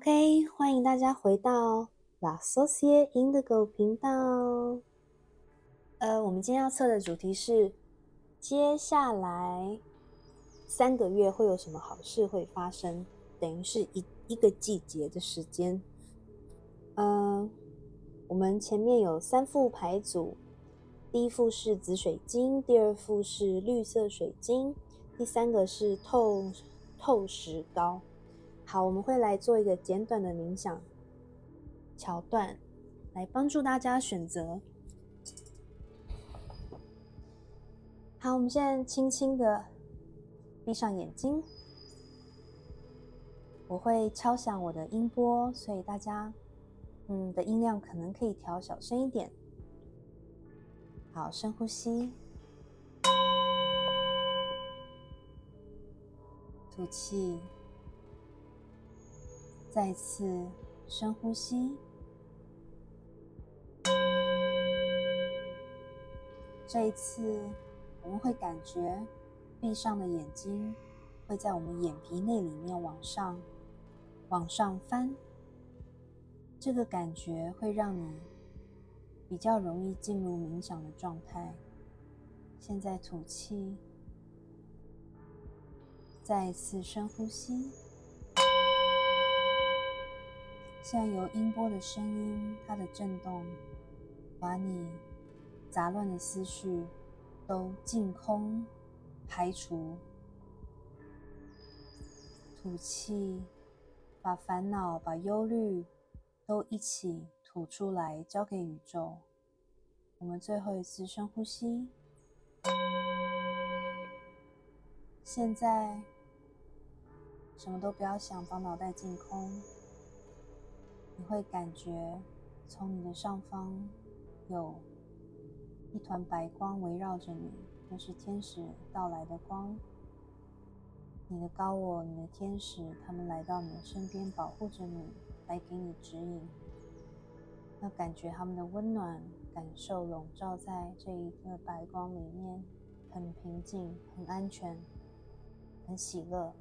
OK，欢迎大家回到 La Societe Indigo 频道。我们今天要测的主题是接下来3个月会有什么好事会发生，等于是一个季节的时间。我们前面有3副牌组，第一副是紫水晶，第二副是绿色水晶，第3个是透石膏。好，我们会来做一个简短的冥想桥段，来帮助大家选择。好，我们现在轻轻的闭上眼睛，我会敲响我的音波，所以大家的音量可能可以调小声一点。好，深呼吸，吐气，再一次深呼吸。这一次我们会感觉闭上的眼睛会在我们眼皮内里面往上翻，这个感觉会让你比较容易进入冥想的状态。现在吐气，再一次深呼吸。现在由音波的声音，它的震动，把你杂乱的思绪都净空排除。吐气，把烦恼、把忧虑都一起吐出来，交给宇宙。我们最后一次深呼吸。现在什么都不要想，把脑袋净空。你会感觉从你的上方有一团白光围绕着你，那是天使到来的光。你的高我，你的天使，他们来到你的身边，保护着你，来给你指引。要感觉他们的温暖，感受笼罩在这一个白光里面，很平静，很安全，很喜乐。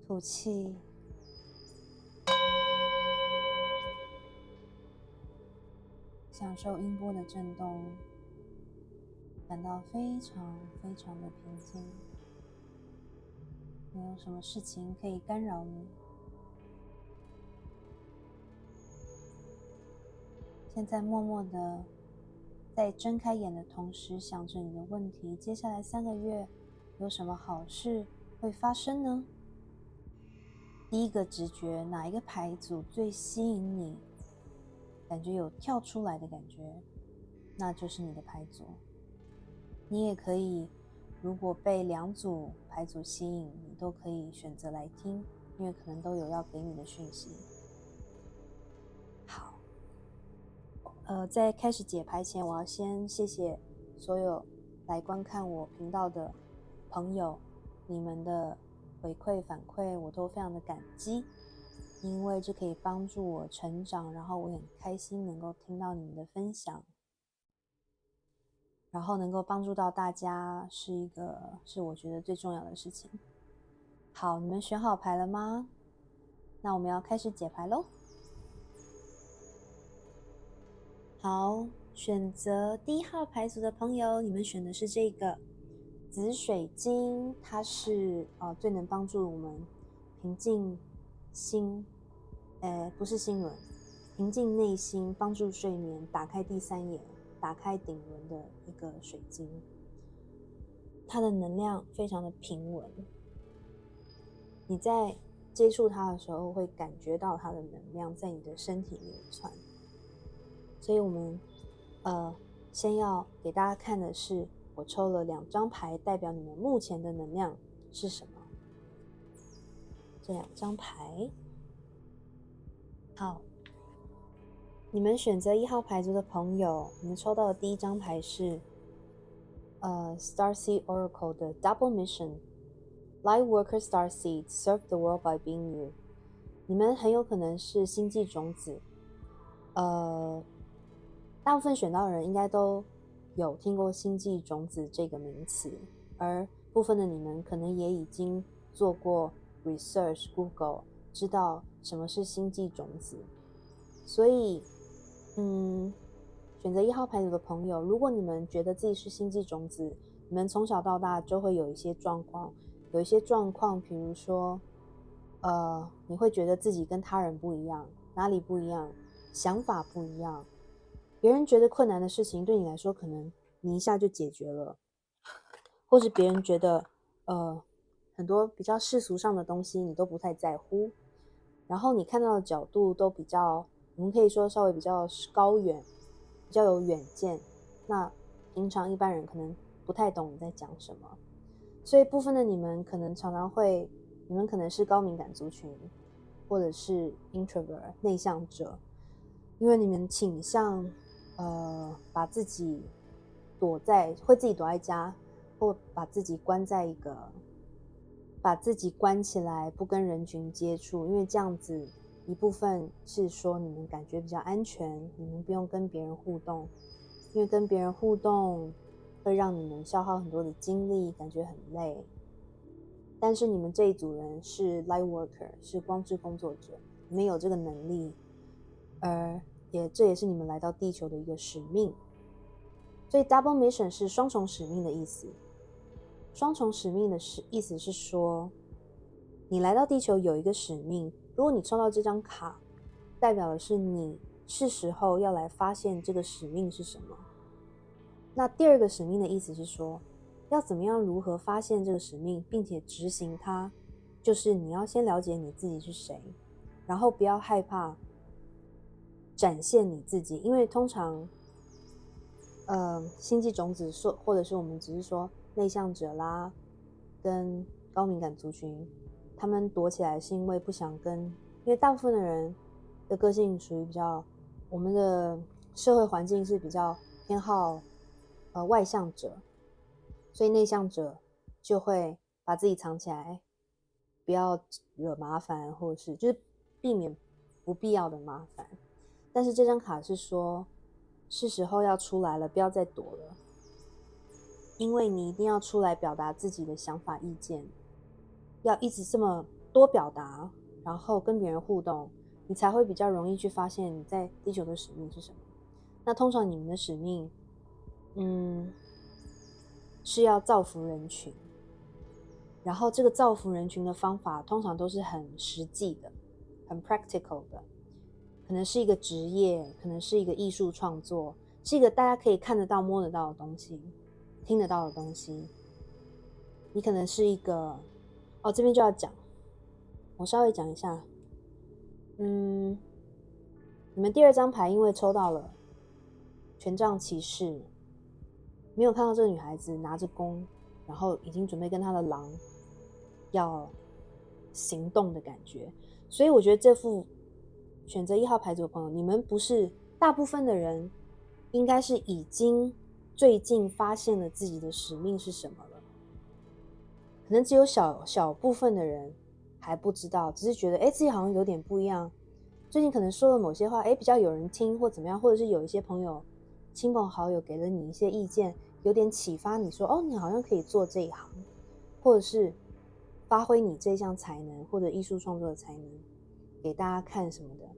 吐气，享受音波的震动，感到非常非常的平静，没有什么事情可以干扰你。现在默默的在睁开眼的同时想着你的问题，接下来3个月有什么好事会发生呢？第一个直觉，哪一个牌组最吸引你，感觉有跳出来的感觉，那就是你的牌组。你也可以，如果被2组牌组吸引，你都可以选择来听，因为可能都有要给你的讯息。好，在开始解牌前，我要先谢谢所有来观看我频道的朋友，你们的回馈反馈我都非常的感激，因为这可以帮助我成长，然后我很开心能够听到你们的分享，然后能够帮助到大家是我觉得最重要的事情。好，你们选好牌了吗？那我们要开始解牌咯。好，选择第1号牌组的朋友，你们选的是这个紫水晶，它是最能帮助我们平静心，不是心轮，平静内心，帮助睡眠，打开第3眼，打开顶轮的一个水晶。它的能量非常的平稳，你在接触它的时候会感觉到它的能量在你的身体流窜。所以我们先要给大家看的是，我抽了2张牌，代表你们目前的能量是什么。这2张牌，好，你们选择1号牌组的朋友，你们抽到的第1张牌是Starseed Oracle 的 Double Mission Light Worker Starseed Serve the World by Being You。 你们很有可能是星际种子，大部分选到的人应该都有听过星际种子这个名词，而部分的你们可能也已经做过 research Google， 知道什么是星际种子。所以选择1号牌组的朋友，如果你们觉得自己是星际种子，你们从小到大就会有一些状况，比如说你会觉得自己跟他人不一样，哪里不一样，想法不一样，别人觉得困难的事情对你来说可能你一下就解决了，或是别人觉得很多比较世俗上的东西你都不太在乎，然后你看到的角度都比较，我们可以说稍微比较高远，比较有远见，那平常一般人可能不太懂你在讲什么，所以部分的你们可能常常会，你们可能是高敏感族群，或者是 introvert 内向者，因为你们倾向把自己会自己躲在家，或把自己关起来，不跟人群接触，因为这样子一部分是说你们感觉比较安全，你们不用跟别人互动，因为跟别人互动会让你们消耗很多的精力，感觉很累。但是你们这一组人是 light worker， 是光之工作者，你们有这个能力，这也是你们来到地球的一个使命。所以 double mission 是双重使命的意思。双重使命的意思是说，你来到地球有一个使命，如果你抽到这张卡，代表的是你是时候要来发现这个使命是什么。那第二个使命的意思是说，要怎么样如何发现这个使命并且执行它，就是你要先了解你自己是谁，然后不要害怕展现你自己，因为通常星际种子或者是我们只是说内向者啦跟高敏感族群，他们躲起来是因为不想因为大部分的人的个性属于比较，我们的社会环境是比较偏好外向者，所以内向者就会把自己藏起来，不要惹麻烦，或者是就是避免不必要的麻烦。但是这张卡是说，是时候要出来了，不要再躲了，因为你一定要出来表达自己的想法意见，要一直这么多表达，然后跟别人互动，你才会比较容易去发现你在地球的使命是什么。那通常你们的使命是要造福人群，然后这个造福人群的方法通常都是很实际的，很 practical 的，可能是一个职业，可能是一个艺术创作，是一个大家可以看得到摸得到的东西，听得到的东西。你可能是一个这边就要讲，我稍微讲一下。你们第二张牌因为抽到了权杖骑士，没有看到这个女孩子拿着弓，然后已经准备跟她的狼要行动的感觉，所以我觉得这副选择1号牌组的朋友，你们不是大部分的人，应该是已经最近发现了自己的使命是什么了，可能只有小部分的人还不知道，只是觉得自己好像有点不一样，最近可能说了某些话比较有人听或怎么样，或者是有一些朋友亲朋好友给了你一些意见，有点启发你说你好像可以做这一行，或者是发挥你这项才能或者艺术创作的才能给大家看什么的，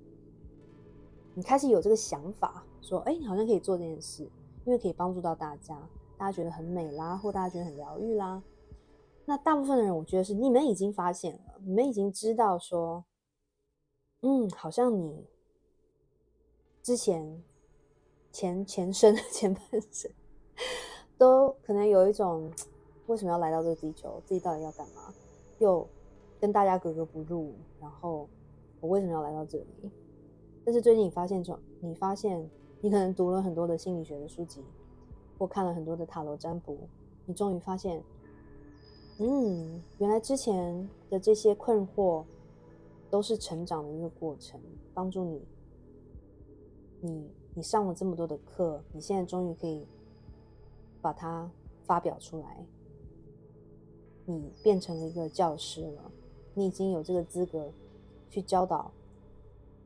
你开始有这个想法说你好像可以做这件事，因为可以帮助到大家，大家觉得很美啦，或大家觉得很疗愈啦。那大部分的人我觉得是你们已经发现了，你们已经知道说好像你之前前生前半生都可能有一种为什么要来到这个地球，自己到底要干嘛，又跟大家格格不入，然后我为什么要来到这里。但是最近你发现你可能读了很多的心理学的书籍，或看了很多的塔罗占卜，你终于发现原来之前的这些困惑都是成长的一个过程，帮助你上了这么多的课，你现在终于可以把它发表出来，你变成了一个教师了，你已经有这个资格去教导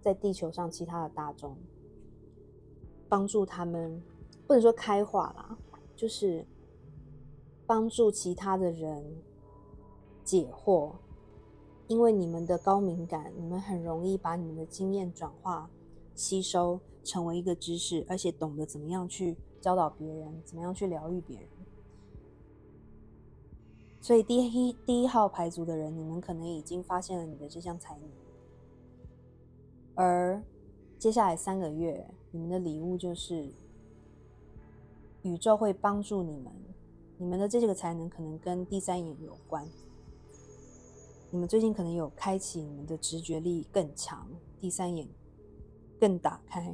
在地球上其他的大众，帮助他们，不能说开化啦，就是帮助其他的人解惑，因为你们的高敏感，你们很容易把你们的经验转化、吸收成为一个知识，而且懂得怎么样去教导别人，怎么样去疗愈别人。所以第一号牌组的人，你们可能已经发现了你的这项才能，而接下来3个月，你们的礼物就是宇宙会帮助你们，你们的这个才能可能跟第三眼有关。你们最近可能有开启你们的直觉力更强，第三眼更打开。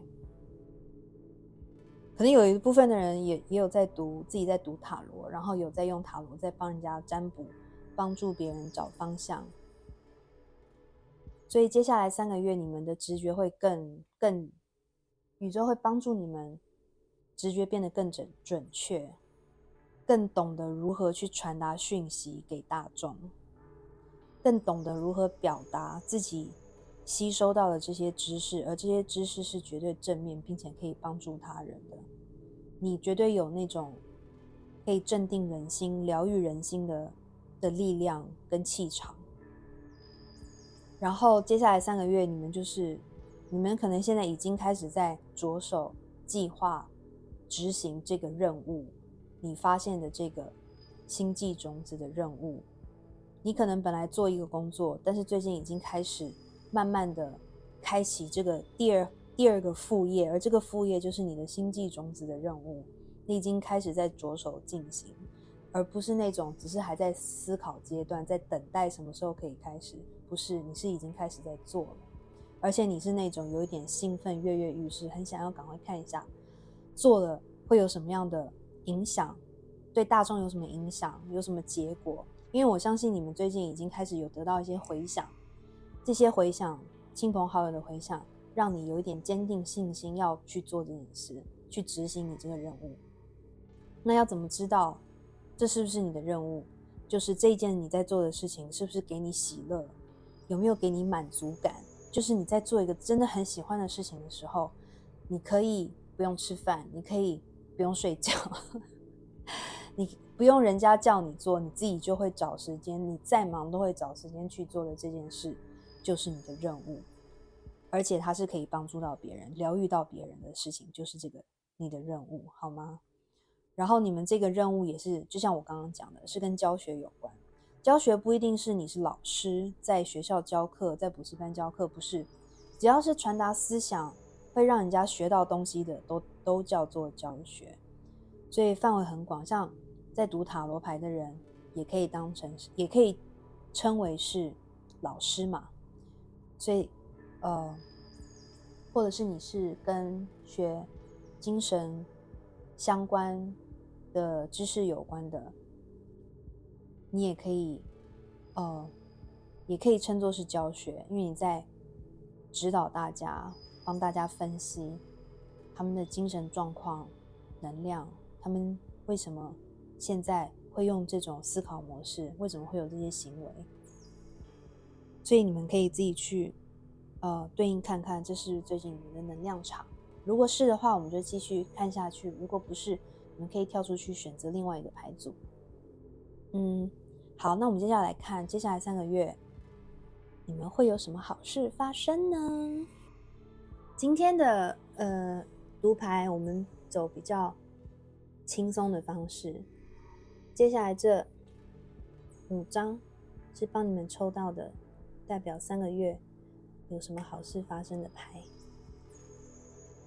可能有一部分的人也有在自己在读塔罗，然后有在用塔罗在帮人家占卜，帮助别人找方向。所以接下来3个月，你们的直觉会更，宇宙会帮助你们直觉变得更准确，更懂得如何去传达讯息给大众，更懂得如何表达自己吸收到的这些知识，而这些知识是绝对正面，并且可以帮助他人的。你绝对有那种可以镇定人心、疗愈人心的力量跟气场。然后接下来3个月，你们可能现在已经开始在着手计划执行这个任务，你发现的这个星际种子的任务。你可能本来做一个工作，但是最近已经开始慢慢的开启这个第二个副业，而这个副业就是你的星际种子的任务，你已经开始在着手进行，而不是那种只是还在思考阶段，在等待什么时候可以开始。不是，你是已经开始在做了，而且你是那种有一点兴奋、跃跃欲试，很想要赶快看一下做了会有什么样的影响，对大众有什么影响，有什么结果。因为我相信你们最近已经开始有得到一些回响，这些回响，亲朋好友的回响，让你有一点坚定信心要去做这件事，去执行你这个任务。那要怎么知道这是不是你的任务？就是这一件你在做的事情是不是给你喜乐，有没有给你满足感？就是你在做一个真的很喜欢的事情的时候，你可以不用吃饭，你可以不用睡觉你不用人家叫你做，你自己就会找时间，你再忙都会找时间去做的这件事，就是你的任务。而且它是可以帮助到别人、疗愈到别人的事情，就是这个你的任务，好吗？然后你们这个任务也是，就像我刚刚讲的，是跟教学有关。教学不一定是你是老师，在学校教课，在补习班教课，不是。只要是传达思想，会让人家学到东西的，都叫做教学。所以范围很广，像在读塔罗牌的人，也可以也可以称为是老师嘛。所以，或者是你是跟学精神相关的知识有关的，你也可以称作是教学，因为你在指导大家，帮大家分析他们的精神状况、能量，他们为什么现在会用这种思考模式，为什么会有这些行为。所以你们可以自己去对应看看，这是最近你们的能量场。如果是的话，我们就继续看下去；如果不是，你们可以跳出去选择另外一个牌组。好，那我们接下来看接下来3个月，你们会有什么好事发生呢？今天的读牌，我们走比较轻松的方式。接下来这5张是帮你们抽到的，代表3个月有什么好事发生的牌。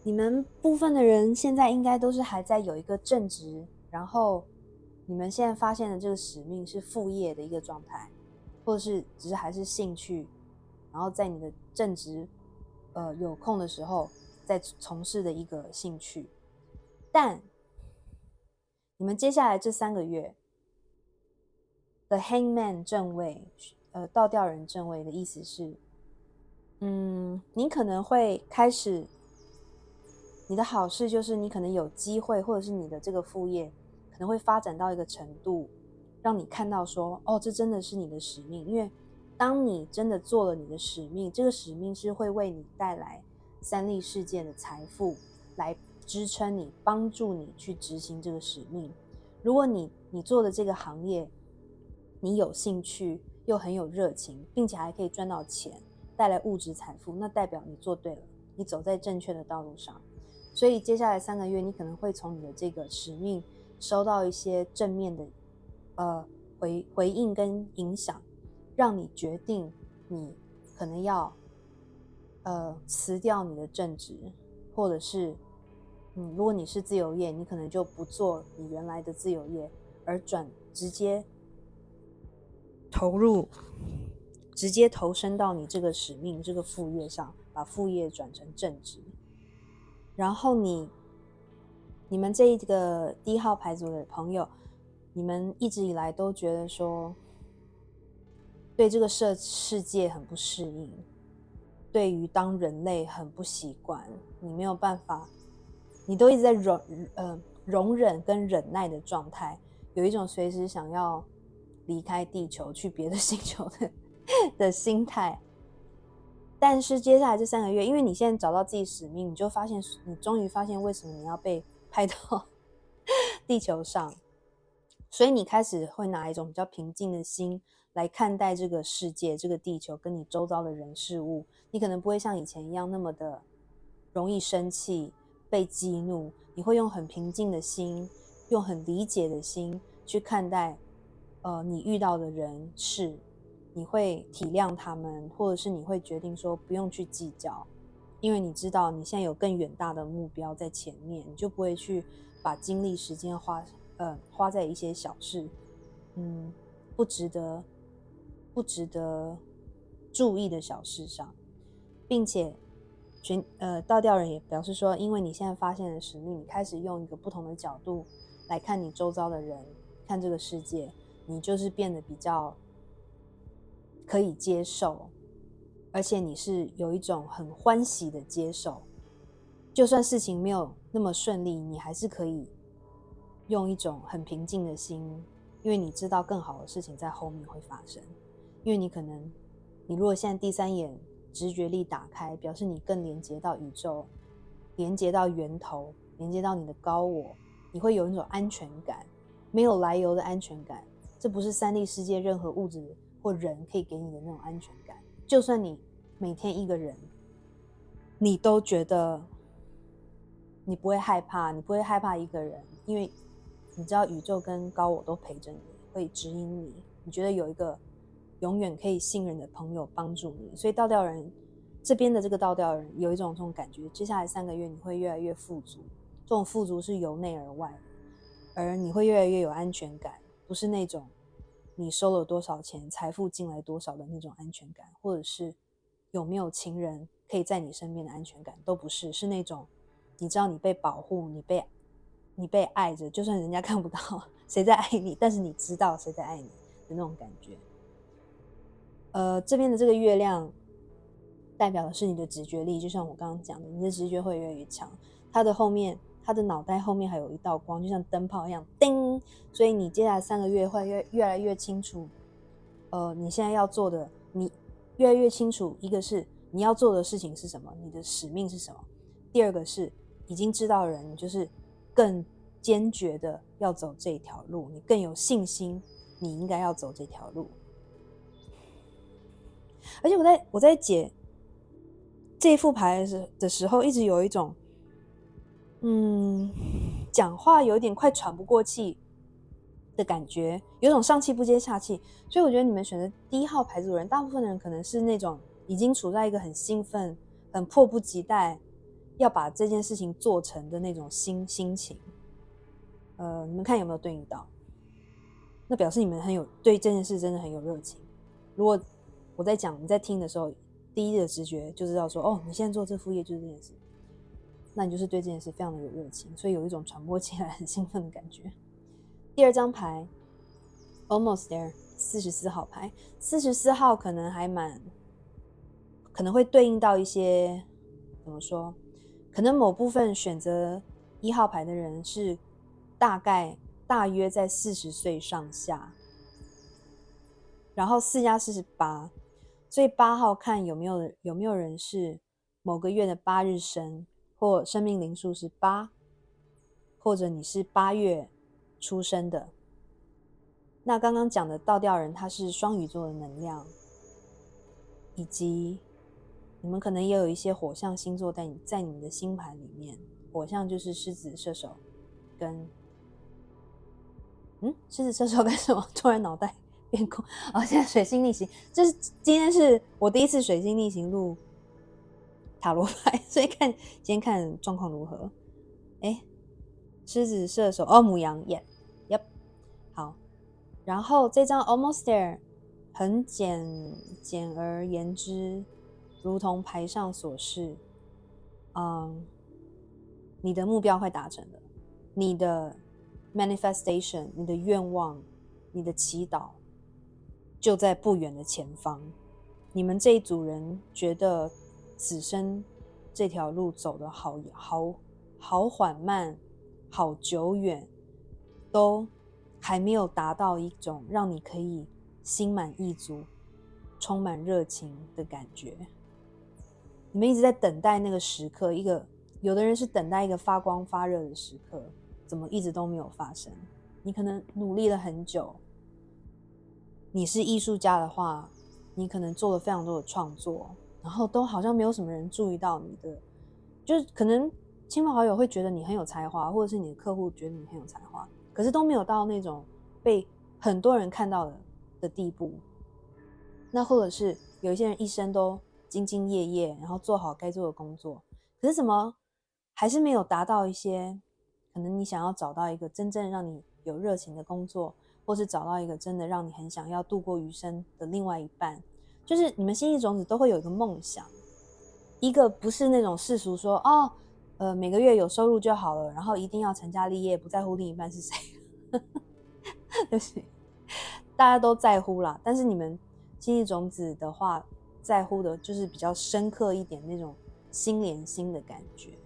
你们部分的人现在应该都是还在有一个正职，然后你们现在发现的这个使命是副业的一个状态，或者是只是还是兴趣，然后在你的正职有空的时候在从事的一个兴趣。但你们接下来这3个月的 Hangman 正位，倒吊人正位的意思是，你可能会开始，你的好事就是你可能有机会，或者是你的这个副业可能会发展到一个程度，让你看到说，哦，这真的是你的使命。因为当你真的做了你的使命，这个使命是会为你带来3粒事件的财富，来支撑你，帮助你去执行这个使命。如果你做的这个行业你有兴趣又很有热情，并且还可以赚到钱，带来物质财富，那代表你做对了，你走在正确的道路上。所以接下来3个月，你可能会从你的这个使命收到一些正面的回应跟影响，让你决定你可能要辞掉你的正职，或者是如果你是自由业，你可能就不做你原来的自由业，而直接投身到你这个使命这个副业上，把副业转成正职。然后你们这一个1号牌组的朋友，你们一直以来都觉得说对这个世界很不适应，对于当人类很不习惯，你没有办法，你都一直在容忍跟忍耐的状态，有一种随时想要离开地球去别的星球的心态。但是接下来这3个月，因为你现在找到自己使命，你终于发现为什么你要被派到地球上，所以你开始会拿一种比较平静的心来看待这个世界、这个地球跟你周遭的人事物。你可能不会像以前一样那么的容易生气、被激怒，你会用很平静的心，用很理解的心去看待你遇到的人事。你会体谅他们，或者是你会决定说不用去计较，因为你知道你现在有更远大的目标在前面，你就不会去把精力时间花在一些小事，不值得注意的小事上。并且倒吊人也表示说，因为你现在发现了使命，你开始用一个不同的角度来看你周遭的人，看这个世界，你就是变得比较可以接受，而且你是有一种很欢喜的接受，就算事情没有那么顺利，你还是可以用一种很平静的心，因为你知道更好的事情在后面会发生。因为你如果现在第3眼直觉力打开，表示你更连接到宇宙，连接到源头，连接到你的高我，你会有一种安全感，没有来由的安全感。这不是3D世界任何物质或人可以给你的那种安全感。就算你每天一个人，你都觉得你不会害怕，你不会害怕一个人，因为你知道宇宙跟高我都陪着你，会指引你，你觉得有一个永远可以信任的朋友帮助你。所以倒吊人这边的这个倒吊人有一种这种感觉，接下来3个月你会越来越富足，这种富足是由内而外的，而你会越来越有安全感，不是那种你收了多少钱，财富进来多少的那种安全感，或者是有没有情人可以在你身边的安全感，都不是，是那种你知道你被保护，你被爱着，就算人家看不到谁在爱你，但是你知道谁在爱你的那种感觉。这边的这个月亮代表的是你的直觉力，就像我刚刚讲的，你的直觉会越来越强。它的脑袋后面还有一道光，就像灯泡一样，叮！所以你接下来3个月会越来越清楚，你现在要做的，你越来越清楚，一个是你要做的事情是什么，你的使命是什么；第二个是已经知道的人，你就是更坚决的要走这一条路，你更有信心，你应该要走这条路。而且我在解这一副牌的时候，一直有一种讲话有点快喘不过气的感觉，有种上气不接下气。所以我觉得你们选择第1号牌组的人，大部分的人可能是那种已经处在一个很兴奋、很迫不及待要把这件事情做成的那种心情。你们看有没有对应到？那表示你们对这件事真的很有热情。如果我在讲你在听的时候，第一的直觉就知道说，哦，你现在做这副业就是这件事，那你就是对这件事非常的有热情，所以有一种传播起来很兴奋的感觉。第2张牌 Almost There 44号牌，44号可能会对应到一些怎么说，可能某部分选择1号牌的人是大约在40岁上下，然后4加4是8，所以8号看有没有人是某个月的8日生，或生命灵数是8，或者你是8月出生的，那刚刚讲的倒吊人，他是双鱼座的能量，以及你们可能也有一些火象星座在你们的星盘里面。火象就是狮子、射手跟狮子、射手跟什么？突然脑袋变空现在水星逆行，今天是我第一次水星逆行录塔罗牌，所以今天看状况如何。狮子、射手牡羊 yep 好。然后这张 Almost There 很简而言之，如同牌上所示，你的目标会达成的，你的 manifestation， 你的愿望，你的祈祷就在不远的前方。你们这一组人觉得此生这条路走得好缓慢，好久远，都还没有达到一种让你可以心满意足、充满热情的感觉。你们一直在等待那个时刻，有的人是等待一个发光发热的时刻，怎么一直都没有发生？你可能努力了很久，你是艺术家的话，你可能做了非常多的创作，然后都好像没有什么人注意到你的，就是可能亲朋好友会觉得你很有才华，或者是你的客户觉得你很有才华，可是都没有到那种被很多人看到的地步。那或者是有一些人一生都兢兢业业，然后做好该做的工作，可是怎么还是没有达到一些可能你想要找到一个真正让你有热情的工作，或是找到一个真的让你很想要度过余生的另外一半。就是你们星际种子都会有一个梦想，一个不是那种世俗说每个月有收入就好了，然后一定要成家立业，不在乎另一半是谁对不起，大家都在乎啦，但是你们星际种子的话在乎的就是比较深刻一点，那种心连心的感觉。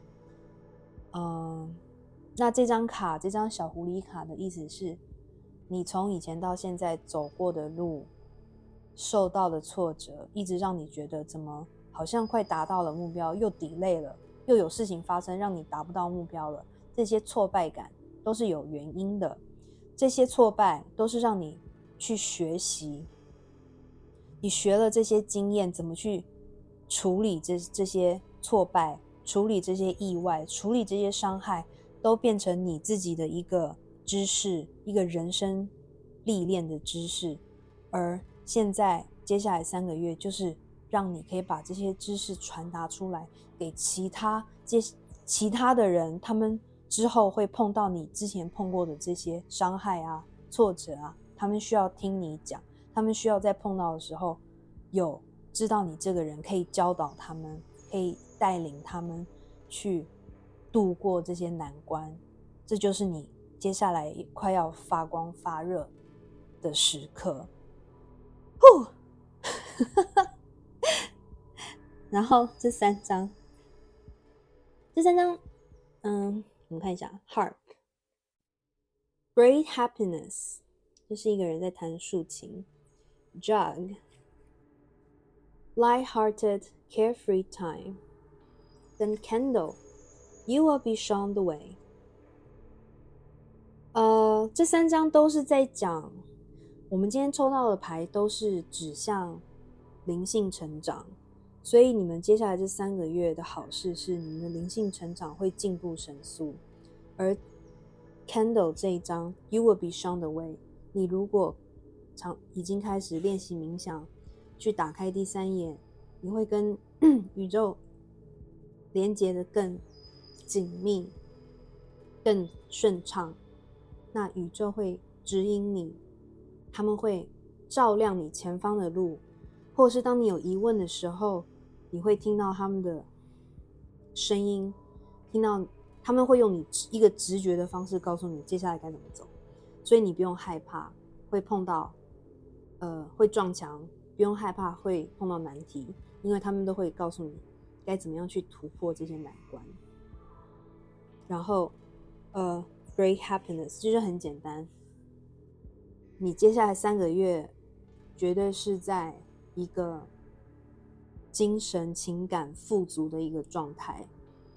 那这张小狐狸卡的意思是，你从以前到现在走过的路，受到的挫折，一直让你觉得怎么好像快达到了目标，又 delay 了，又有事情发生让你达不到目标了，这些挫败感都是有原因的。这些挫败都是让你去学习，你学了这些经验，怎么去处理这些挫败，处理这些意外，处理这些伤害，都变成你自己的一个知识，一个人生历练的知识。而现在接下来3个月，就是让你可以把这些知识传达出来给其他的人，他们之后会碰到你之前碰过的这些伤害啊、挫折啊，他们需要听你讲，他们需要在碰到的时候有知道你这个人可以教导他们，可以带领他们去度过这些难关。这就是你接下来快要发光发热的时刻。然后这三张我们看一下 Harp Great Happiness， 这是一个人在弹竖琴。 Jug Light-hearted carefree time， then Candle You will be shown the way。 这三张都是在讲，我们今天抽到的牌都是指向灵性成长，所以你们接下来这3个月的好事是你们的灵性成长会进步神速。而 Candle 这一张 You will be shown the way， 你如果已经开始练习冥想，去打开第3眼，你会跟宇宙连接的更紧密，更顺畅。那宇宙会指引你，他们会照亮你前方的路，或者是当你有疑问的时候，你会听到他们的声音，听到他们会用你一个直觉的方式告诉你接下来该怎么走，所以你不用害怕会碰到会撞墙，不用害怕会碰到难题，因为他们都会告诉你该怎么样去突破这些难关。然后Great Happiness 就是很简单，你接下来3个月绝对是在一个精神情感富足的一个状态。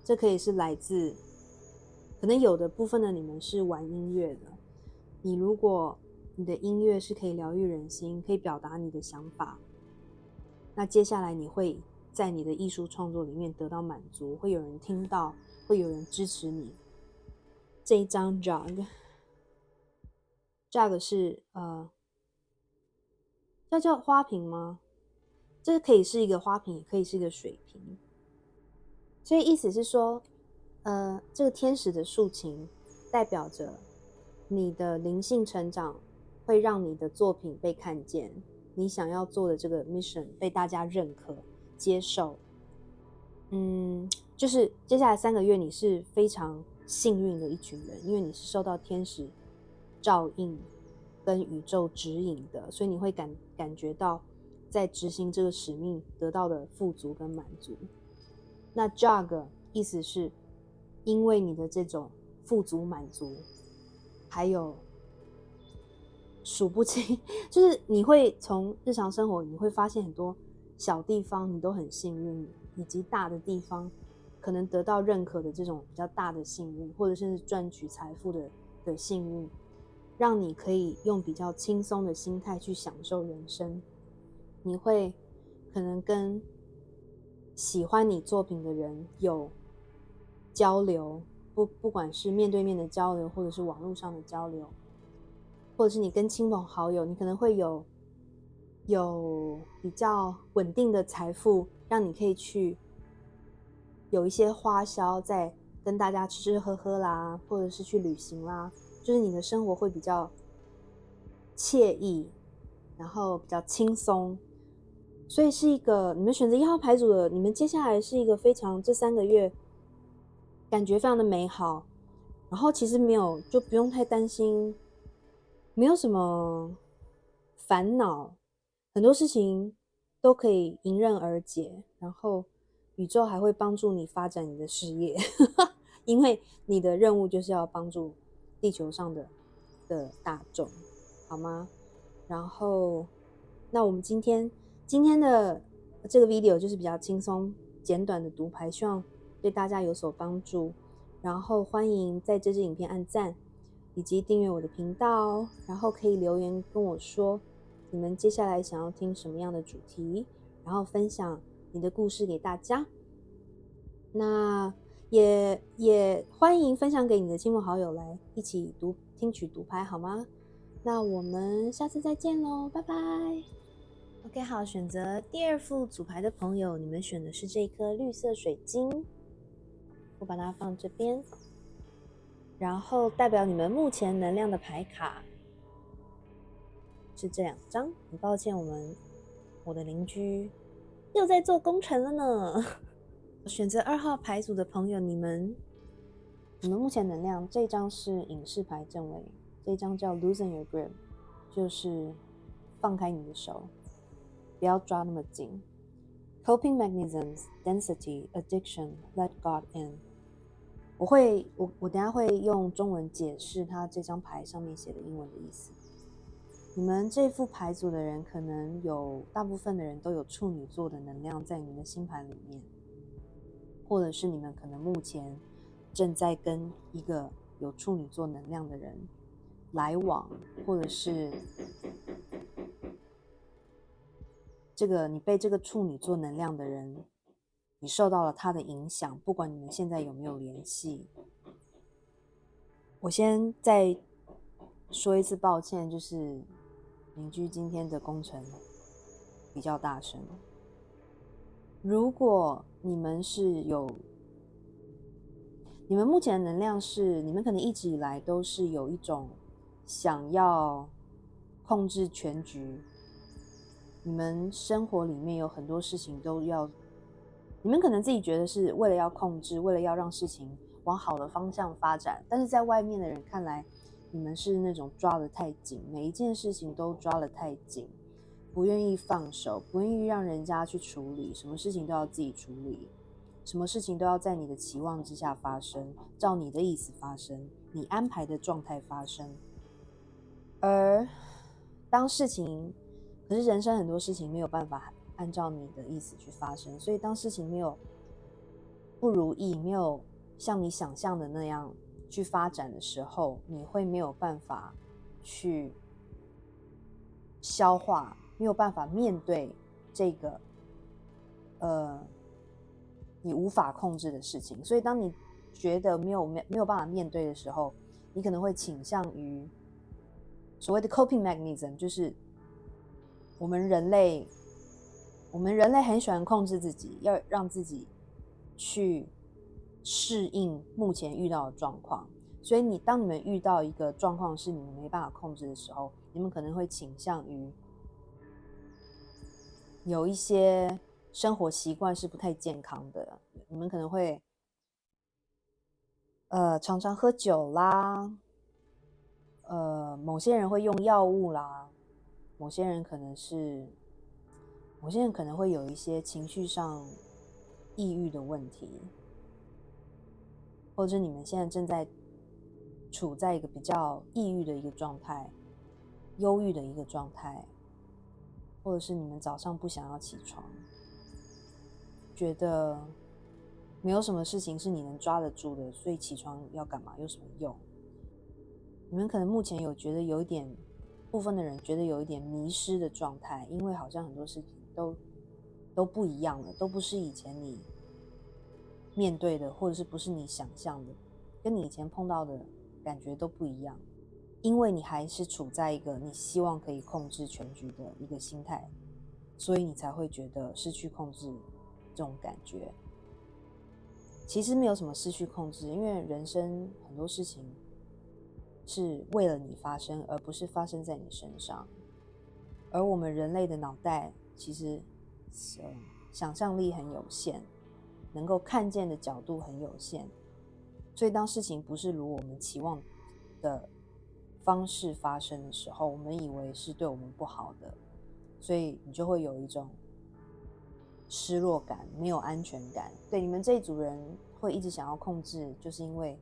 这可以是来自可能有的部分的你们是玩音乐的，你如果你的音乐是可以疗愈人心，可以表达你的想法。那接下来你会在你的艺术创作里面得到满足，会有人听到，会有人支持你。这一张 jug 是叫花瓶吗？这可以是一个花瓶，也可以是一个水瓶。所以意思是说，这个天使的竖琴代表着你的灵性成长会让你的作品被看见，你想要做的这个 mission 被大家认可、接受。就是接下来3个月你是非常幸运的一群人，因为你是受到天使照应跟宇宙指引的，所以你会感觉到在执行这个使命得到的富足跟满足。那 jog 意思是因为你的这种富足满足，还有数不清，就是你会从日常生活你会发现很多小地方你都很幸运，以及大的地方可能得到认可的这种比较大的幸运，或者是赚取财富的幸运，让你可以用比较轻松的心态去享受人生。你会可能跟喜欢你作品的人有交流，不管是面对面的交流，或者是网络上的交流，或者是你跟亲朋好友，你可能会有比较稳定的财富，让你可以去有一些花销，在跟大家吃吃喝喝啦，或者是去旅行啦，就是你的生活会比较惬意，然后比较轻松。所以是一个你们选择1号牌组的，你们接下来是一个非常这3个月感觉非常的美好，然后其实就不用太担心，没有什么烦恼，很多事情都可以迎刃而解，然后宇宙还会帮助你发展你的事业因为你的任务就是要帮助地球上的大众，好吗？然后那我们今天的这个 video 就是比较轻松简短的读牌，希望对大家有所帮助。然后欢迎在这支影片按赞，以及订阅我的频道，然后可以留言跟我说你们接下来想要听什么样的主题，然后分享你的故事给大家。那也欢迎分享给你的亲朋好友来一起听取读牌，好吗？那我们下次再见咯，拜拜。OK， 好，选择第2副组牌的朋友，你们选的是这颗绿色水晶，我把它放这边，然后代表你们目前能量的牌卡是这2张。很抱歉，我的邻居又在做工程了呢。选择2号牌组的朋友，你们目前能量，这张是隐士牌正位，这张叫 Loosen Your Grip， 就是放开你的手，不要抓那么紧。Coping mechanisms, density, addiction, let God in。我等一下会用中文解释它这张牌上面写的英文的意思。你们这副牌组的人，可能大部分的人都有处女座的能量在你们的星盘里面，或者是你们可能目前正在跟一个有处女座能量的人来往，或者是你被这个处女座能量的人，你受到了他的影响，不管你们现在有没有联系。我先再说一次抱歉，就是邻居今天的工程比较大声。如果你们目前的能量是，你们可能一直以来都是有一种想要控制全局，你们生活里面有很多事情都要，你们可能自己觉得是为了要控制，为了要让事情往好的方向发展，但是在外面的人看来，你们是那种抓得太紧，每一件事情都抓得太紧，不愿意放手，不愿意让人家去处理，什么事情都要自己处理，什么事情都要在你的期望之下发生，照你的意思发生，你安排的状态发生。而可是人生很多事情没有办法按照你的意思去发生，所以当事情没有不如意，没有像你想象的那样去发展的时候，你会没有办法去消化，没有办法面对这个你无法控制的事情。所以当你觉得没有办法面对的时候，你可能会倾向于所谓的 coping mechanism， 就是我们人类很喜欢控制自己，要让自己去适应目前遇到的状况。所以当你们遇到一个状况是你们没办法控制的时候，你们可能会倾向于有一些生活习惯是不太健康的，你们可能会常常喝酒啦，某些人会用药物啦，某些人可能会有一些情绪上抑郁的问题，或者你们现在正在处在一个比较抑郁的一个状态，忧郁的一个状态，或者是你们早上不想要起床，觉得没有什么事情是你能抓得住的，所以起床要干嘛？有什么用？你们可能目前觉得有一点，部分的人觉得有一点迷失的状态，因为好像很多事情都不一样了，都不是以前你面对的，或者是不是你想象的，跟你以前碰到的感觉都不一样，因为你还是处在一个你希望可以控制全局的一个心态，所以你才会觉得失去控制这种感觉。其实没有什么失去控制，因为人生很多事情是为了你发生，而不是发生在你身上。而我们人类的脑袋其实想象力很有限，能够看见的角度很有限，所以当事情不是如我们期望的方式发生的时候，我们以为是对我们不好的，所以你就会有一种失落感，没有安全感。对，你们这一组人会一直想要控制，就是因为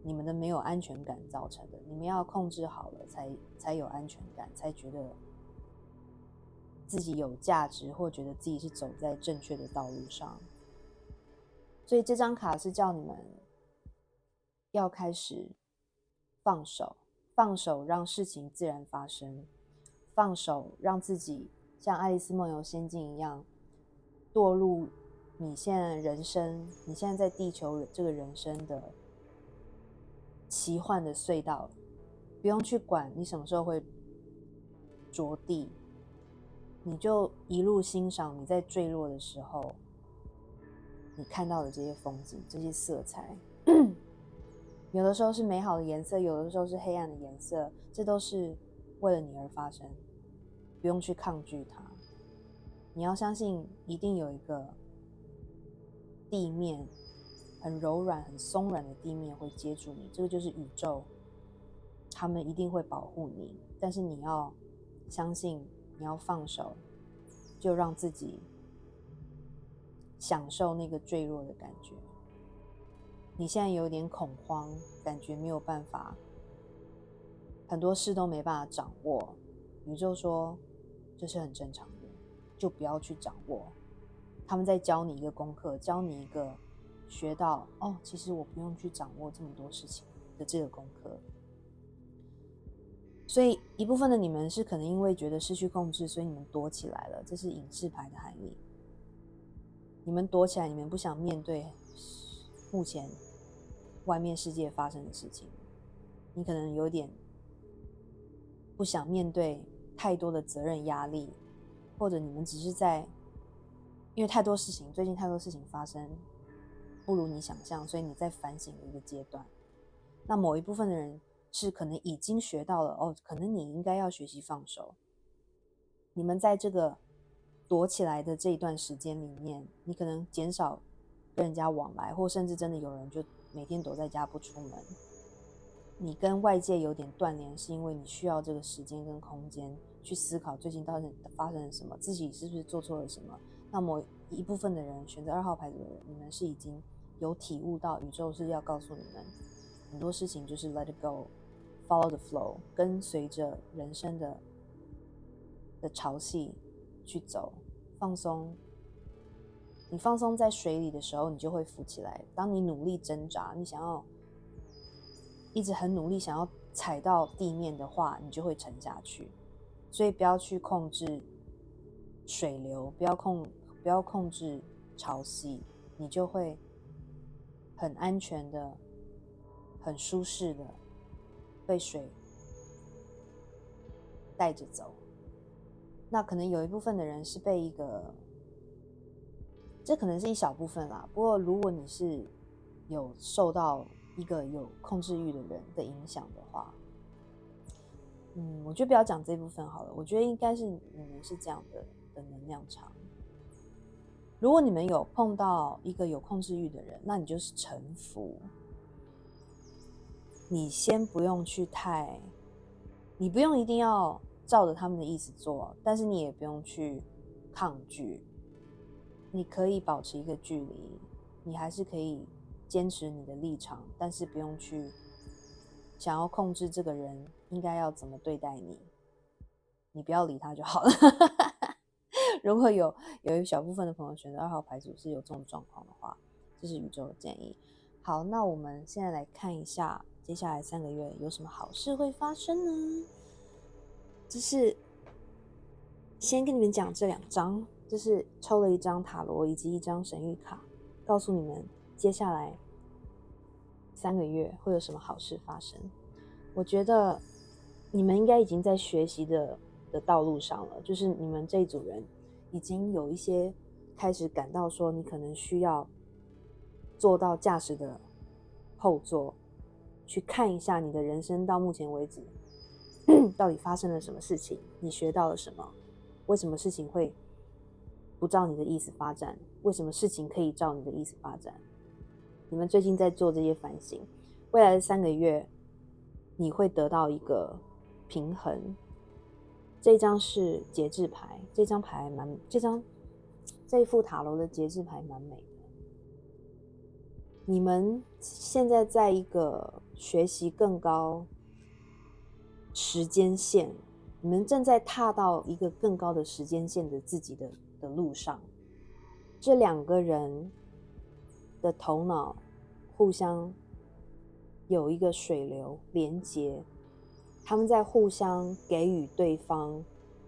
你们的没有安全感造成的。你们要控制好了才有安全感，才觉得自己有价值，或觉得自己是走在正确的道路上。所以这张卡是叫你们要开始放手，放手让事情自然发生，放手让自己像爱丽丝梦游仙境一样堕入你现在人生，你现在在地球这个人生的奇幻的隧道，不用去管你什么时候会着地，你就一路欣赏你在坠落的时候你看到的这些风景，这些色彩。有的时候是美好的颜色，有的时候是黑暗的颜色，这都是为了你而发生，不用去抗拒它。你要相信一定有一个地面很柔软很松软的地面会接住你，这个就是宇宙，他们一定会保护你。但是你要相信，你要放手，就让自己享受那个坠落的感觉。你现在有点恐慌，感觉没有办法，很多事都没办法掌握，宇宙说这是很正常的，就不要去掌握。他们在教你一个功课，教你一个学到其实我不用去掌握这么多事情的这个功课。所以一部分的你们是可能因为觉得失去控制，所以你们躲起来了，这是隐士牌的含义。你们躲起来，你们不想面对目前外面世界发生的事情，你可能有点不想面对太多的责任压力，或者你们只是因为最近太多事情发生不如你想象，所以你在反省的一个阶段。那某一部分的人是可能已经学到了可能你应该要学习放手。你们在这个躲起来的这一段时间里面，你可能减少跟人家往来，或甚至真的有人就每天躲在家不出门。你跟外界有点断联，是因为你需要这个时间跟空间去思考最近到底发生了什么，自己是不是做错了什么。那某一部分的人选择2号牌的人，你们是已经有体悟到宇宙是要告诉你们很多事情就是 let it go， follow the flow， 跟随着人生的潮汐去走，放松。你放松在水里的时候，你就会浮起来。当你努力挣扎，你想要一直很努力想要踩到地面的话，你就会沉下去。所以不要去控制水流，不要控制潮汐，你就会很安全的、很舒适的被水带着走。那可能有一部分的人是被一个，这可能是一小部分啦。不过如果你是有受到一个有控制欲的人的影响的话，我觉得不要讲这部分好了。我觉得应该是你们是这样的能量场。如果你们有碰到一个有控制欲的人，那你就是臣服。你先不用去你不用一定要照着他们的意思做，但是你也不用去抗拒。你可以保持一个距离，你还是可以坚持你的立场，但是不用去想要控制这个人应该要怎么对待你，你不要理他就好了。如果有一小部分的朋友选择2号牌组是有这种状况的话，这是宇宙的建议。好，那我们现在来看一下接下来3个月有什么好事会发生呢？就是先跟你们讲这2张，就是抽了1张塔罗以及1张神谕卡，告诉你们接下来3个月会有什么好事发生。我觉得你们应该已经在学习的道路上了，就是你们这一组人已经有一些开始感到说你可能需要坐到驾驶的后座，去看一下你的人生到目前为止到底发生了什么事情，你学到了什么，为什么事情会不照你的意思发展，为什么事情可以照你的意思发展。你们最近在做这些反省，未来的3个月你会得到一个平衡。这一张是节制牌，这一副塔罗的节制牌蛮美的。你们现在在一个学习更高时间线，你们正在踏到一个更高的时间线的自己的路上。这2个人的头脑互相有一个水流连接，他们在互相给予对方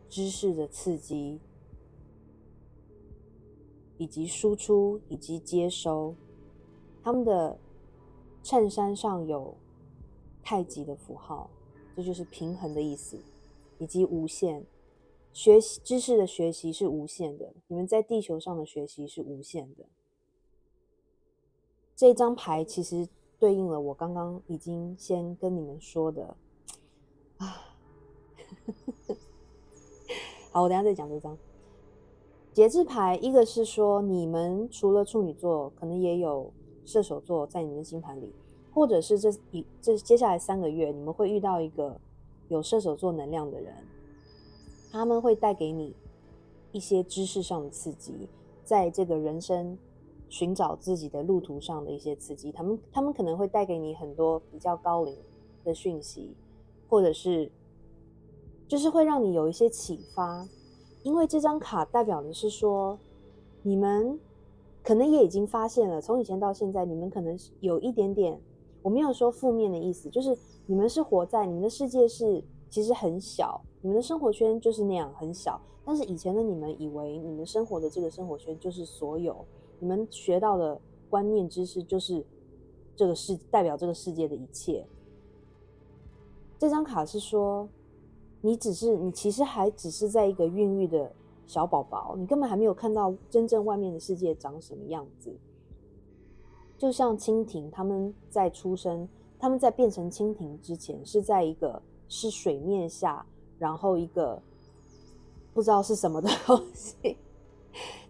知识的刺激，以及输出以及接收。他们的衬衫上有太极的符号，这就是平衡的意思，以及无限。学习知识的学习是无限的，你们在地球上的学习是无限的。这张牌其实对应了我刚刚已经先跟你们说的好，我等一下再讲这张节制牌。一个是说你们除了处女座可能也有射手座在你们的星盘里，或者是这接下来3个月你们会遇到一个有射手座能量的人，他们会带给你一些知识上的刺激，在这个人生寻找自己的路途上的一些刺激。他们可能会带给你很多比较高龄的讯息，或者是就是会让你有一些启发。因为这张卡代表的是说，你们可能也已经发现了，从以前到现在，你们可能有一点点，我没有说负面的意思，就是你们是活在你们的世界是其实很小，你们的生活圈就是那样很小，但是以前的你们以为你们生活的这个生活圈就是所有，你们学到的观念知识就是代表这个世界的一切。这张卡是说，你其实还只是在一个孕育的小宝宝，你根本还没有看到真正外面的世界长什么样子。就像蜻蜓，他们在出生，他们在变成蜻蜓之前，是在一个是水面下，然后一个不知道是什么的东西。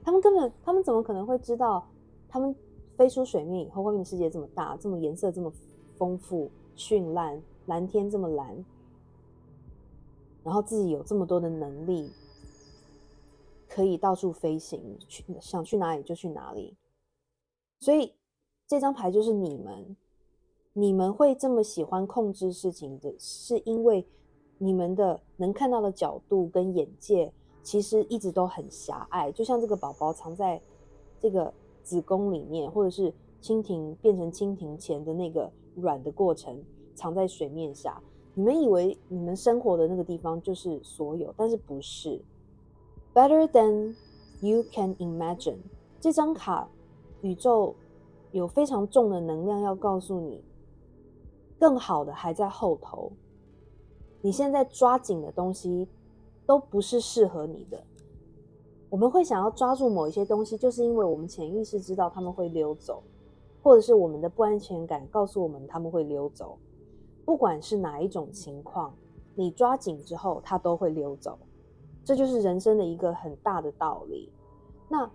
他们怎么可能会知道，他们飞出水面以后，外面的世界这么大，这么颜色这么丰富绚烂，蓝天这么蓝，然后自己有这么多的能力，可以到处飞行，想去哪里就去哪里。所以这张牌就是你们会这么喜欢控制事情的，是因为你们的能看到的角度跟眼界其实一直都很狭隘。就像这个宝宝藏在这个子宫里面，或者是蜻蜓变成蜻蜓前的那个卵的过程藏在水面下，你们以为你们生活的那个地方就是所有，但是不是。Better than you can imagine， 这张卡宇宙有非常重的能量要告诉你，更好的还在后头。你现在抓紧的东西都不是适合你的。我们会想要抓住某一些东西，就是因为我们潜意识知道他们会溜走，或者是我们的不安全感告诉我们他们会溜走。不管是哪一种情况，你抓紧之后，它都会溜走。这就是人生的一个很大的道理。那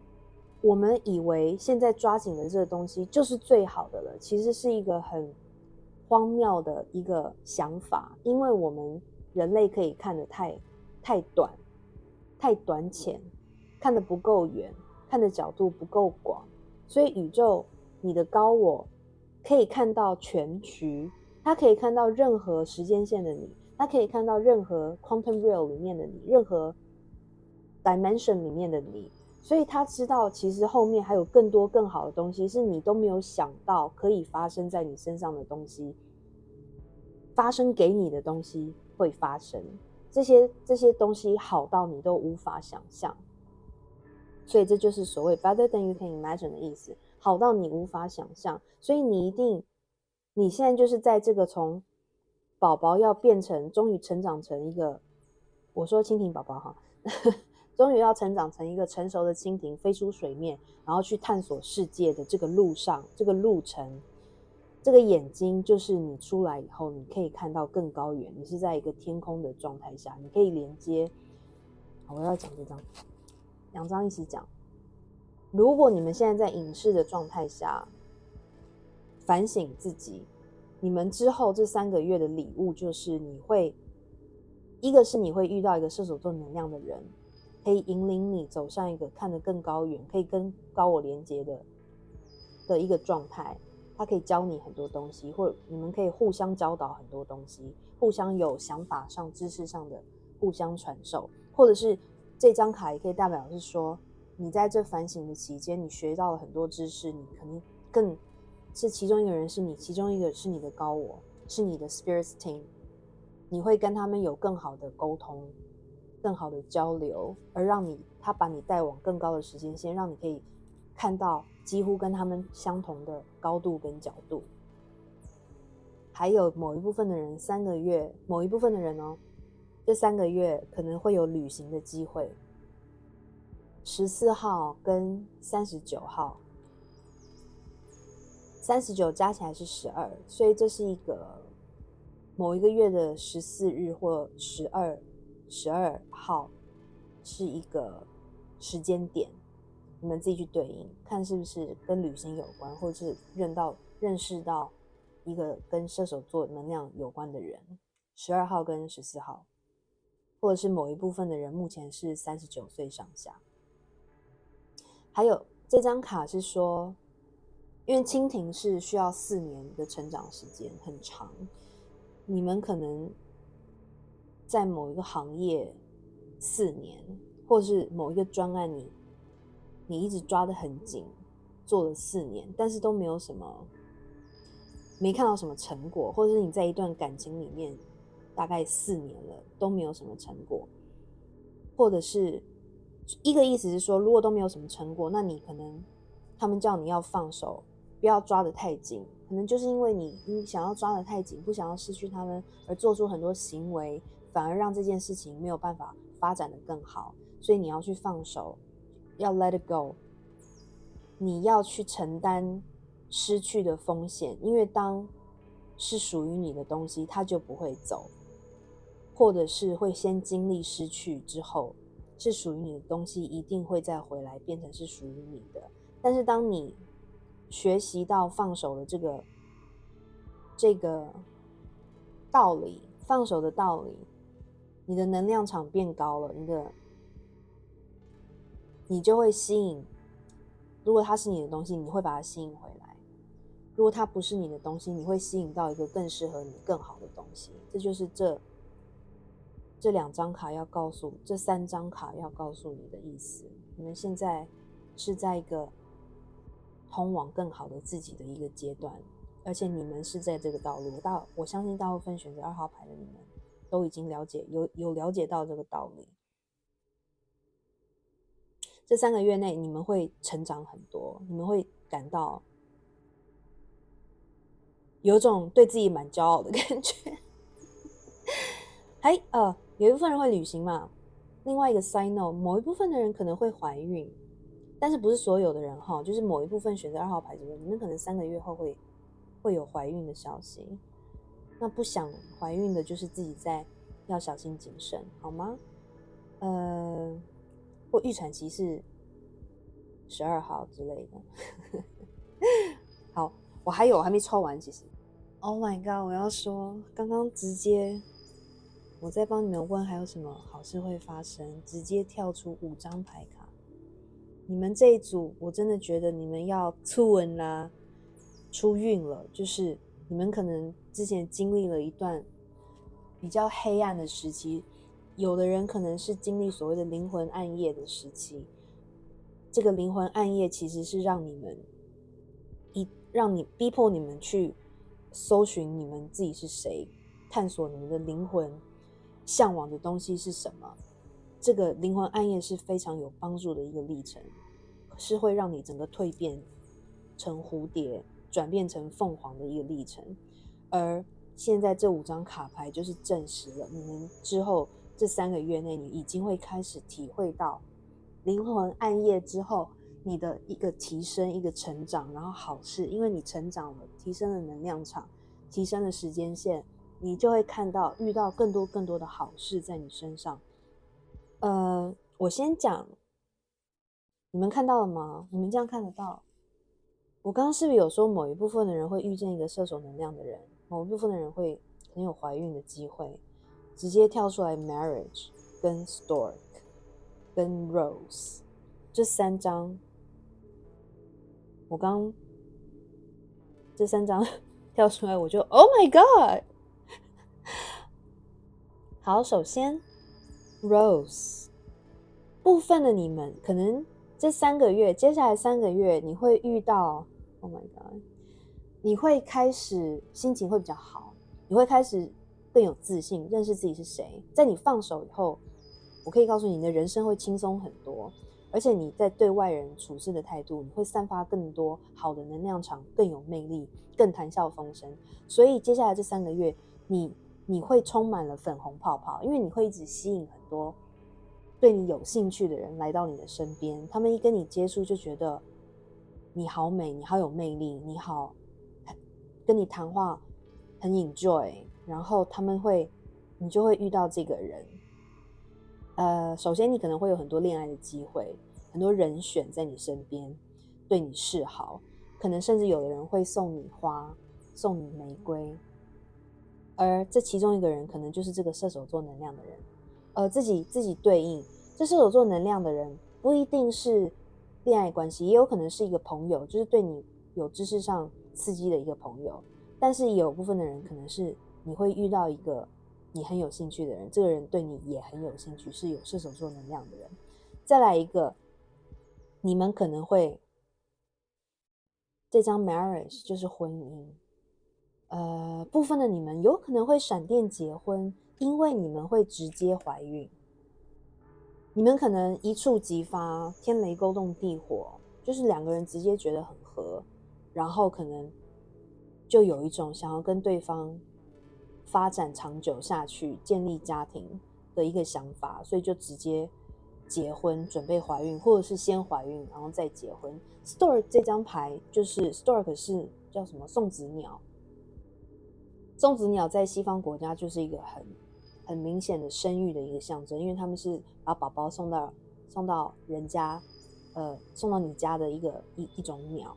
我们以为现在抓紧的这个东西就是最好的了，其实是一个很荒谬的一个想法，因为我们人类可以看得太短浅，看得不够远，看的角度不够广，所以宇宙，你的高我可以看到全局，它可以看到任何时间线的你，它可以看到任何 quantum real 里面的你，任何 dimension 里面的你，所以他知道其实后面还有更多更好的东西是你都没有想到可以发生在你身上的东西，发生给你的东西会发生，这些东西好到你都无法想象。所以这就是所谓 better than you can imagine 的意思，好到你无法想象。所以你现在就是在这个从宝宝要变成终于成长成一个，我说蜻蜓宝宝哈终于要成长成一个成熟的蜻蜓，飞出水面，然后去探索世界的这个路上，这个路程，这个眼睛就是你出来以后，你可以看到更高远，你是在一个天空的状态下，你可以连接。好，我要讲这张。两张一起讲。如果你们现在在隐士的状态下反省自己，你们之后这3个月的礼物就是一个是你会遇到一个射手座能量的人，可以引领你走上一个看得更高远，可以跟高我连接的一个状态。他可以教你很多东西，或者你们可以互相教导很多东西，互相有想法上、知识上的互相传授，或者是这张卡也可以代表是说，你在这反省的期间，你学到了很多知识，你可能更是其中一个人是你，其中一个是你的高我，是你的 spirit team， 你会跟他们有更好的沟通，更好的交流，而他把你带往更高的时间线，让你可以看到几乎跟他们相同的高度跟角度。还有某一部分的人3个月，某一部分的人这3个月可能会有旅行的机会。14号跟39号，39加起来是12，所以这是一个某一个月的14日或12号是一个时间点，你们自己去对应，看是不是跟旅行有关，或者是认识到一个跟射手座能量有关的人，12号跟14号，或者是某一部分的人目前是39岁上下。还有这张卡是说，因为蜻蜓是需要4年的成长时间，很长。你们可能在某一个行业4年，或是某一个专案你一直抓得很紧，做了4年，但是都没看到什么成果，或者是你在一段感情里面大概4年了，都没有什么成果，或者是一个意思是说，如果都没有什么成果，那你可能他们叫你要放手，不要抓得太紧，可能就是因为你想要抓得太紧，不想要失去他们，而做出很多行为，反而让这件事情没有办法发展得更好，所以你要去放手，要 let it go， 你要去承担失去的风险，因为当是属于你的东西，它就不会走，或者是会先经历失去之后，是属于你的东西一定会再回来变成是属于你的。但是当你学习到放手的这个道理，放手的道理，你的能量场变高了，你就会吸引，如果它是你的东西，你会把它吸引回来，如果它不是你的东西，你会吸引到一个更适合你更好的东西。这就是这2张卡要告诉，这3张卡要告诉你的意思。你们现在是在一个通往更好的自己的一个阶段，而且你们是在这个道路，我相信大部分选择2号牌的你们都已经有了解到这个道理。这3个月内你们会成长很多，你们会感到有种对自己蛮骄傲的感觉。有一部分人会旅行嘛，另外一个 side note， 某一部分的人可能会怀孕，但是不是所有的人哈，就是某一部分选择2号牌的人，你们可能3个月后会有怀孕的消息。那不想怀孕的，就是自己要小心谨慎，好吗？或预产期是12号之类的。好，我还没抽完，其实。Oh my god！我要说，刚刚直接我在帮你们问还有什么好事会发生，直接跳出5张牌卡。你们这一组，我真的觉得你们要出文啦，出运了，就是你们可能之前经历了一段比较黑暗的时期，有的人可能是经历所谓的灵魂暗夜的时期。这个灵魂暗夜其实是让你逼迫你们去搜寻你们自己是谁，探索你们的灵魂向往的东西是什么。这个灵魂暗夜是非常有帮助的一个历程，是会让你整个蜕变成蝴蝶，转变成凤凰的一个历程。而现在这5张卡牌就是证实了，你们之后这3个月内，你已经会开始体会到灵魂暗夜之后你的一个提升，一个成长，然后好事，因为你成长了，提升了能量场，提升了时间线，你就会遇到更多的好事在你身上。我先讲，你们看到了吗？你们这样看得到？我刚刚是不是有说某一部分的人会遇见一个射手能量的人，某一部分的人会很有怀孕的机会，直接跳出来 marriage 跟 stork 跟 rose 这3张，我刚这3张跳出来我就 Oh my god！ 好，首先 rose 部分的你们可能这3个月，接下来3个月你会遇到 Oh my god， 你会开始心情会比较好，你会开始更有自信，认识自己是谁。在你放手以后，我可以告诉你，你的人生会轻松很多，而且你在对外人处事的态度，你会散发更多好的能量场，更有魅力，更谈笑风生。所以接下来这3个月，你会充满了粉红泡泡，因为你会一直吸引很多对你有兴趣的人来到你的身边，他们一跟你接触就觉得你好美，你好有魅力，你好，跟你谈话很 enjoy， 然后你就会遇到这个人。首先你可能会有很多恋爱的机会，很多人选在你身边，对你示好，可能甚至有的人会送你花，送你玫瑰，而这其中一个人可能就是这个射手座能量的人。自己对应这射手座能量的人，不一定是恋爱关系，也有可能是一个朋友，就是对你有知识上刺激的一个朋友。但是也有部分的人可能是你会遇到一个你很有兴趣的人，这个人对你也很有兴趣，是有射手座能量的人。再来一个，你们可能会这张 marriage 就是婚姻。部分的你们有可能会闪电结婚，因为你们会直接怀孕。你们可能一触即发，天雷勾动地火，就是2个人直接觉得很合，然后可能就有一种想要跟对方发展长久下去、建立家庭的一个想法，所以就直接结婚，准备怀孕，或者是先怀孕然后再结婚。Stork 这张牌就是 Stork 是叫什么送子鸟，送子鸟在西方国家就是一个很明显的生育的一个象征，因为他们是把宝宝送到人家，送到你家的一种鸟。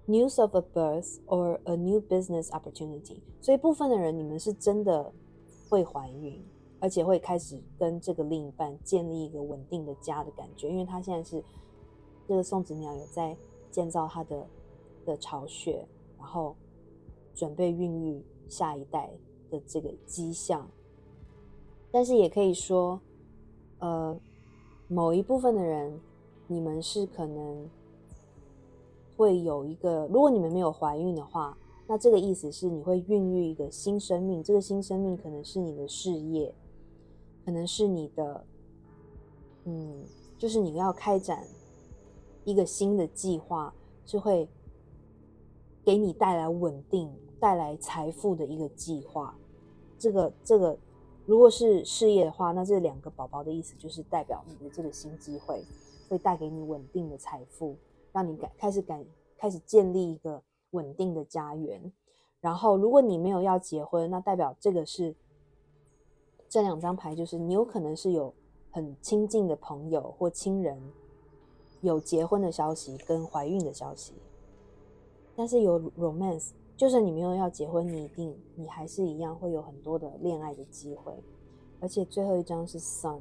News of a birth or a new business opportunity， 所以部分的人你们是真的会怀孕，而且会开始跟这个另一半建立一个稳定的家的感觉，因为他现在是这个送子鸟有在建造他的巢穴，然后准备孕育下一代的这个迹象。但是也可以说，某一部分的人，你们是可能会有一个，如果你们没有怀孕的话，那这个意思是你会孕育一个新生命，这个新生命可能是你的事业，可能是你的就是你要开展一个新的计划，是会给你带来稳定、带来财富的一个计划。这个，如果是事业的话，那这2个宝宝的意思就是代表你的这个新机会会带给你稳定的财富，让你开始建立一个稳定的家园。然后，如果你没有要结婚，那代表这2张牌就是你有可能是有很亲近的朋友或亲人有结婚的消息跟怀孕的消息，但是有 romance， 就是你没有要结婚，你还是一样会有很多的恋爱的机会。而且最后一张是 sun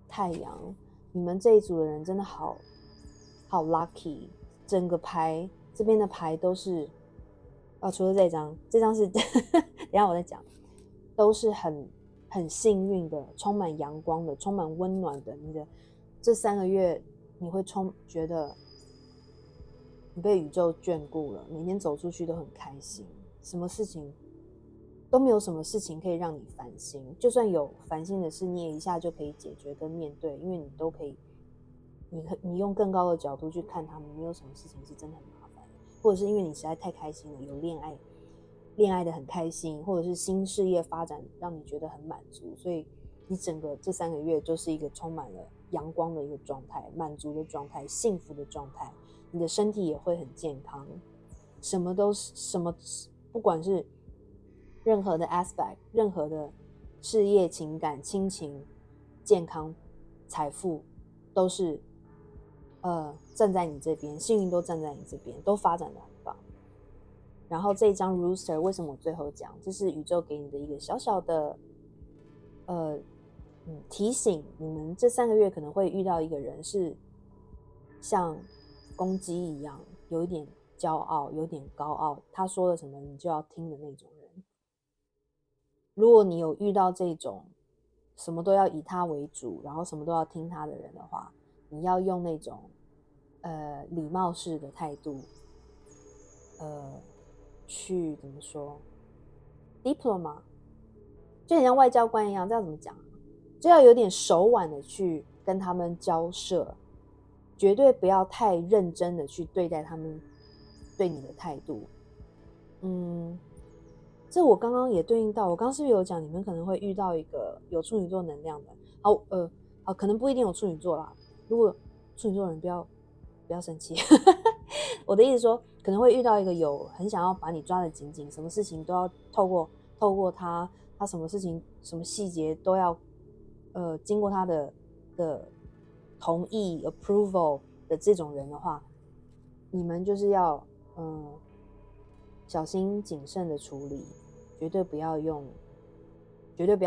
太阳，你们这一组的人真的好 lucky， 整个牌这边的牌都是除了这张是等一下我再讲，都是很幸运的，充满阳光的，充满温暖的。你的这3个月你会觉得你被宇宙眷顾了，每天走出去都很开心，什么事情都没有，什么事情可以让你烦心，就算有烦心的事你也一下就可以解决跟面对，因为你都可以你用更高的角度去看他们，没有什么事情是真的很麻烦，或者是因为你实在太开心了，有恋爱的很开心，或者是新事业发展让你觉得很满足，所以你整个这3个月就是一个充满了阳光的一个状态，满足的状态，幸福的状态，你的身体也会很健康，不管是任何的 aspect， 任何的事业、情感、亲情、健康、财富都是站在你这边，幸运都站在你这边，都发展得很棒。然后这一张 Rooster 为什么我最后讲，这是宇宙给你的一个小小的提醒，你们这3个月可能会遇到一个人是像公鸡一样，有一点骄傲，有点高傲，他说了什么你就要听的那种人。如果你有遇到这种什么都要以他为主，然后什么都要听他的人的话，你要用那种礼貌式的态度去怎么说 diploma， 就很像外交官一样，这样怎么讲，就要有点手腕的去跟他们交涉，绝对不要太认真的去对待他们对你的态度。这我刚刚也对应到，我刚刚是不是有讲你们可能会遇到一个有处女座能量的？可能不一定有处女座啦。如果处女座的人不要生气，我的意思说，可能会遇到一个有很想要把你抓得紧紧，什么事情都要透过他什么事情什么细节都要经过他的同意 approval 的这种人的话，你们就是要小心谨慎的处理，绝对不要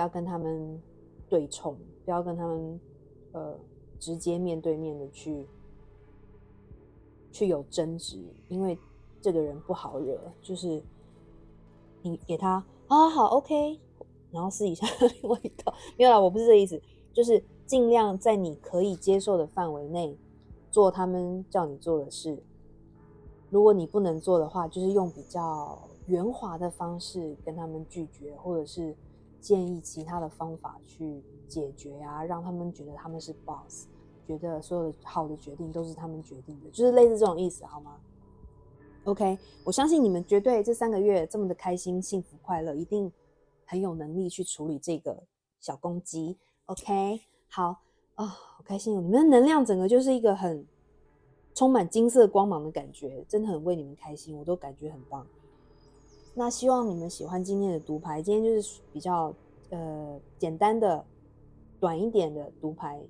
跟他们对冲，不要跟他们直接面对面的去有争执，因为这个人不好惹，就是你给他好 OK， 然后私底下另外一套，没有啦，我不是这意思，就是尽量在你可以接受的范围内做他们叫你做的事。如果你不能做的话，就是用比较圆滑的方式跟他们拒绝，或者是建议其他的方法去解决啊，让他们觉得他们是 boss， 觉得所有的好的决定都是他们决定的，就是类似这种意思，好吗？ OK， 我相信你们绝对这3个月这么的开心、幸福、快乐，一定很有能力去处理这个小公鸡。OK， 好好开心哦！你们的能量整个就是一个很充满金色光芒的感觉，真的很为你们开心，我都感觉很棒。那希望你们喜欢今天的读牌，今天就是比较简单的、短一点的读牌。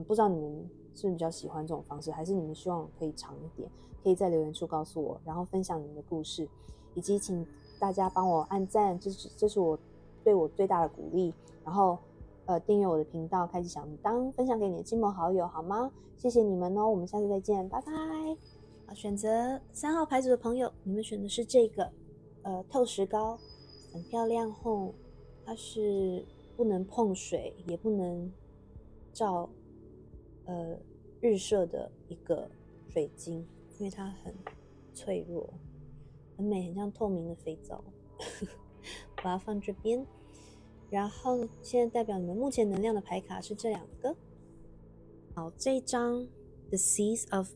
不知道你们是不是比较喜欢这种方式，还是你们希望可以长一点？可以在留言处告诉我，然后分享你们的故事，以及请大家帮我按赞，这是我对我最大的鼓励。然后订阅我的频道，开启小铃铛，分享给你的亲朋好友，好吗？谢谢你们哦，我们下次再见，拜拜。选择3号牌组的朋友，你们选的是这个透石膏，很漂亮吼，它是不能碰水，也不能照日射的一个水晶。因为它很脆弱，很美，很像透明的肥皂。把它放这边。然后现在代表你们目前能量的牌卡是这2个。好，这一张 The Seeds of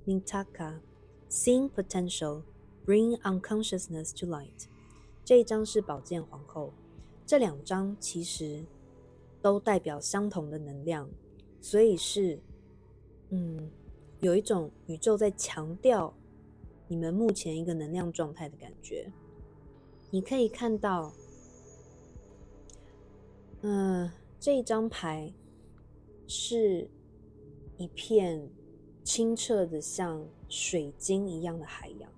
Mintaka Seeing Potential Bring Unconsciousness to Light， 这一张是宝剑皇后。这2张其实都代表相同的能量，所以是有一种宇宙在强调你们目前一个能量状态的感觉。你可以看到这一张牌是一片清澈的像水晶一样的海洋，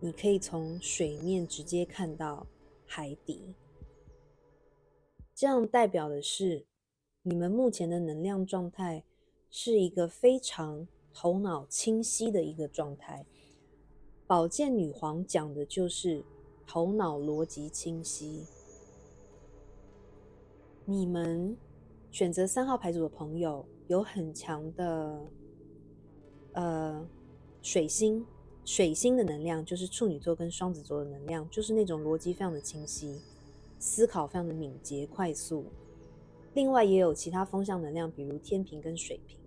你可以从水面直接看到海底，这样代表的是你们目前的能量状态是一个非常头脑清晰的一个状态。宝剑女皇讲的就是头脑逻辑清晰。你们选择3号牌组的朋友有很强的水星的能量，就是处女座跟双子座的能量，就是那种逻辑非常的清晰，思考非常的敏捷快速。另外也有其他风象能量，比如天平跟水瓶。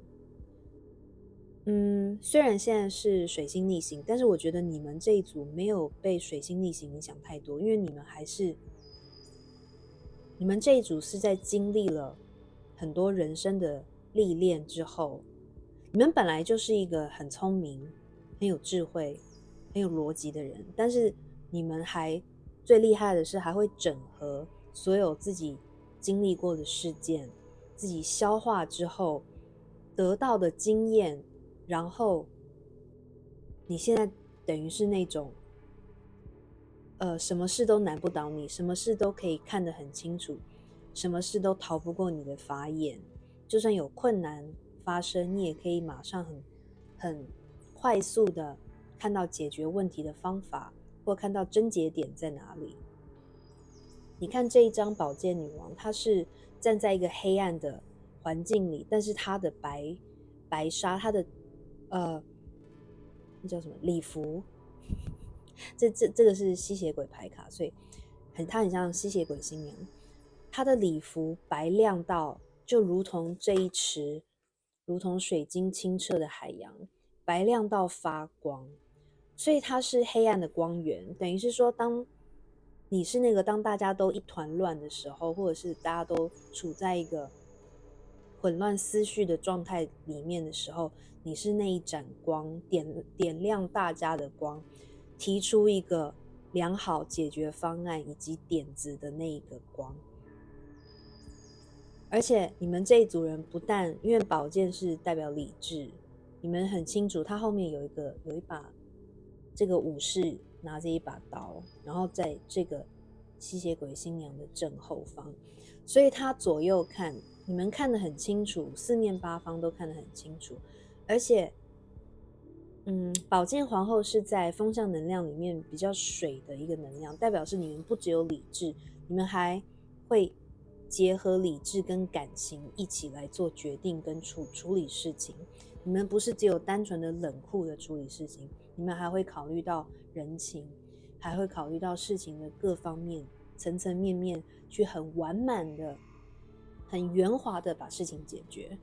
虽然现在是水星逆行，但是我觉得你们这一组没有被水星逆行影响太多，因为你们这一组是在经历了很多人生的历练之后，你们本来就是一个很聪明、很有智慧、很有逻辑的人，但是你们最厉害的是还会整合所有自己经历过的事件，自己消化之后得到的经验，然后你现在等于是那种什么事都难不倒你，什么事都可以看得很清楚，什么事都逃不过你的法眼，就算有困难发生，你也可以马上很快速的看到解决问题的方法，或看到症结点在哪里。你看这一张宝剑女王，她是站在一个黑暗的环境里，但是她的白纱，她的那叫什么礼服，这个是吸血鬼牌卡，所以它很像吸血鬼新娘。她的礼服白亮到就如同这一池如同水晶清澈的海洋，白亮到发光，所以它是黑暗的光源。等于是说，当你是那个当大家都一团乱的时候，或者是大家都处在一个混乱思绪的状态里面的时候，你是那一盏光，点亮大家的光，提出一个良好解决方案以及点子的那一个光。而且你们这一组人不但因为宝剑是代表理智，你们很清楚他后面有一把这个武士拿着一把刀，然后在这个吸血鬼新娘的正后方，所以他左右看，你们看得很清楚，四面八方都看得很清楚。而且宝剑皇后是在风象能量里面比较水的一个能量，代表是你们不只有理智，你们还会结合理智跟感情一起来做决定跟处理事情。你们不是只有单纯的冷酷的处理事情，你们还会考虑到人情，还会考虑到事情的各方面层层面面，去很完满的很圆滑的把事情解决。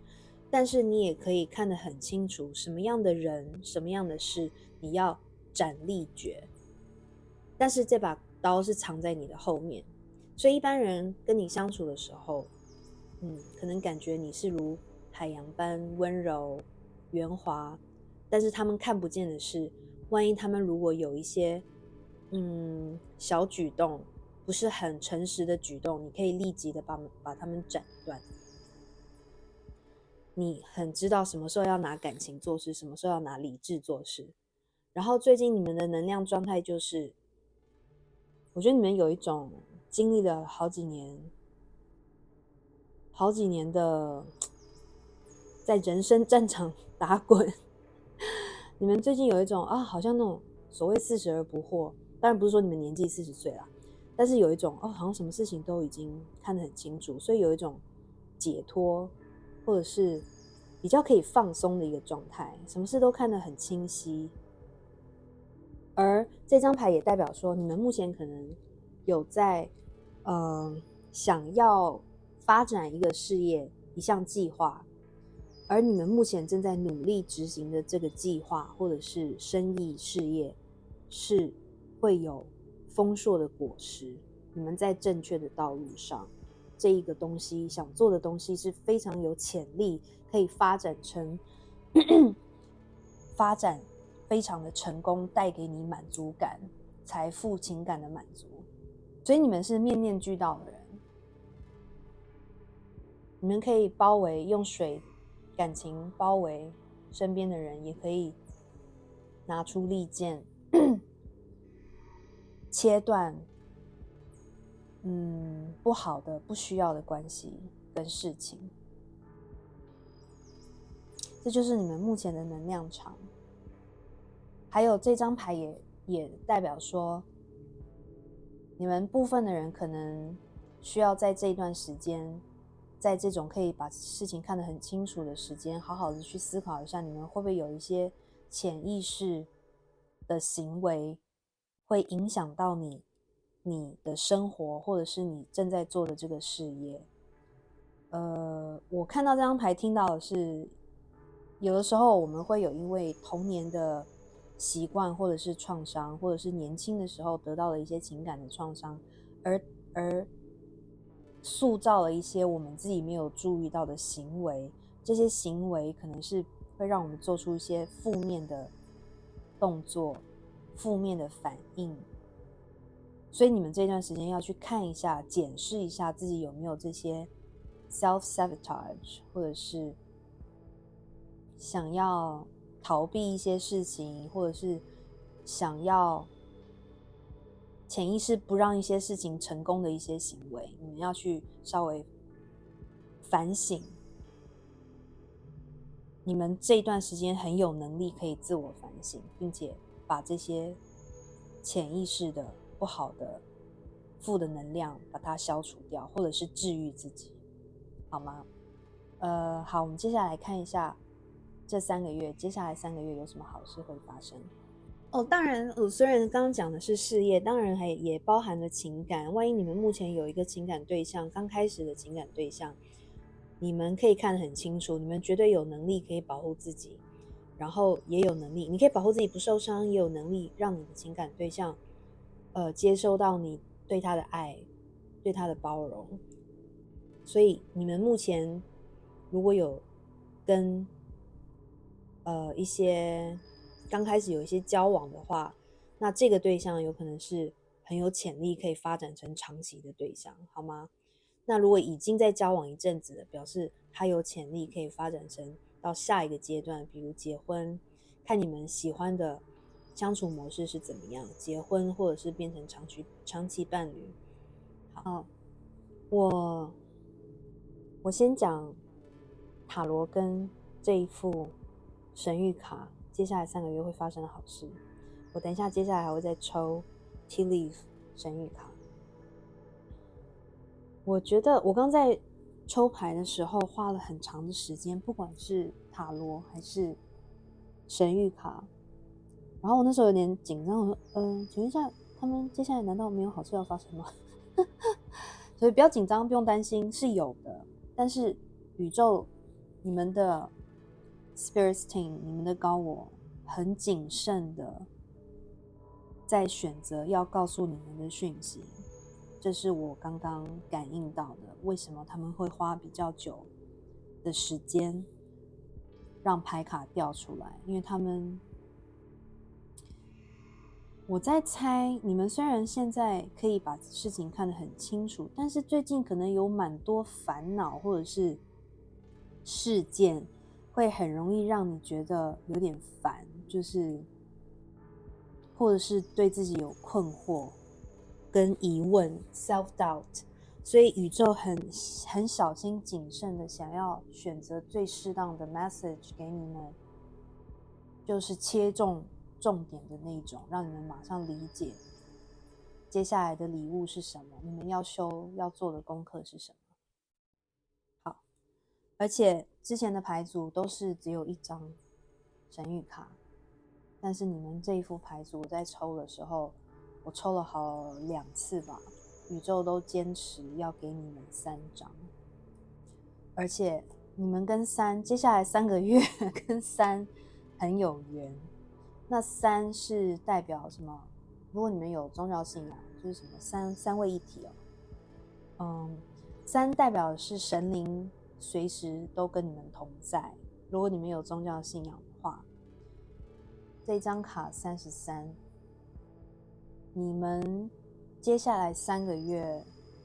但是你也可以看得很清楚，什么样的人，什么样的事，你要斩立决。但是这把刀是藏在你的后面，所以一般人跟你相处的时候，可能感觉你是如海洋般温柔、圆滑，但是他们看不见的是，万一他们如果有一些小举动，不是很诚实的举动，你可以立即的把他们斩断。你很知道什么时候要拿感情做事，什么时候要拿理智做事。然后最近你们的能量状态就是，我觉得你们有一种经历了好几年的在人生战场打滚，你们最近有一种好像那种所谓40而不惑，当然不是说你们年纪40岁啦，但是有一种好像什么事情都已经看得很清楚，所以有一种解脱，或者是比较可以放松的一个状态，什么事都看得很清晰。而这张牌也代表说，你们目前可能有在想要发展一个事业、一项计划，而你们目前正在努力执行的这个计划或者是生意事业，是会有丰硕的果实。你们在正确的道路上，这一个东西想做的东西是非常有潜力，可以发展成发展非常的成功，带给你满足感、财富、情感的满足。所以你们是面面俱到的人，你们可以包围，用水感情包围身边的人，也可以拿出利剑切断不好的不需要的关系跟事情。这就是你们目前的能量场。还有这张牌也代表说，你们部分的人可能需要在这一段时间，在这种可以把事情看得很清楚的时间，好好的去思考一下，你们会不会有一些潜意识的行为会影响到你的生活，或者是你正在做的这个事业。我看到这张牌听到的是，有的时候我们会有因为童年的习惯，或者是创伤，或者是年轻的时候得到了一些情感的创伤，而塑造了一些我们自己没有注意到的行为。这些行为可能是会让我们做出一些负面的动作、负面的反应。所以你们这段时间要去看一下、检视一下自己有没有这些 self-sabotage， 或者是想要逃避一些事情，或者是想要潜意识不让一些事情成功的一些行为，你们要去稍微反省。你们这段时间很有能力可以自我反省，并且把这些潜意识的不好的负的能量把它消除掉，或者是治愈自己，好吗？好，我们接下来看一下这3个月，接下来3个月有什么好事会发生。当然，虽然刚刚讲的是事业，当然也包含了情感。万一你们目前有一个情感对象，刚开始的情感对象，你们可以看得很清楚，你们绝对有能力可以保护自己，然后也有能力，你可以保护自己不受伤，也有能力让你的情感对象，接收到你对他的爱，对他的包容。所以你们目前如果有跟一些刚开始有一些交往的话，那这个对象有可能是很有潜力可以发展成长期的对象，好吗？那如果已经在交往一阵子了，表示他有潜力可以发展成到下一个阶段，比如结婚，看你们喜欢的相处模式是怎么样，结婚或者是变成长期伴侣。好，我先讲塔罗跟这一副神谕卡，接下来3个月会发生的好事。我等一下接下来还会再抽 Tea Leaf 神谕卡。我觉得我刚在抽牌的时候花了很长的时间，不管是塔罗还是神谕卡，然后我那时候有点紧张，我说请问一下，他们接下来难道没有好事要发生吗？所以不要紧张，不用担心，是有的。但是宇宙，你们的 Spirit Team， 你们的高我很谨慎的在选择要告诉你们的讯息，这是我刚刚感应到的。为什么他们会花比较久的时间让牌卡掉出来？因为他们，我在猜，你们虽然现在可以把事情看得很清楚，但是最近可能有蛮多烦恼或者是事件，会很容易让你觉得有点烦，就是或者是对自己有困惑跟疑问 self doubt， 所以宇宙很小心谨慎的想要选择最适当的 message 给你们，就是切中重点的那一种，让你们马上理解接下来的礼物是什么，你们要做的功课是什么。好，而且之前的牌组都是只有一张神谕卡，但是你们这一副牌组我在抽的时候，我抽了好2次吧，宇宙都坚持要给你们3张，而且你们跟接下来3个月跟3很有缘。那3是代表什么？如果你们有宗教信仰，就是什么三位一体哦。3代表的是神灵随时都跟你们同在。如果你们有宗教信仰的话，这张卡33，你们接下来3个月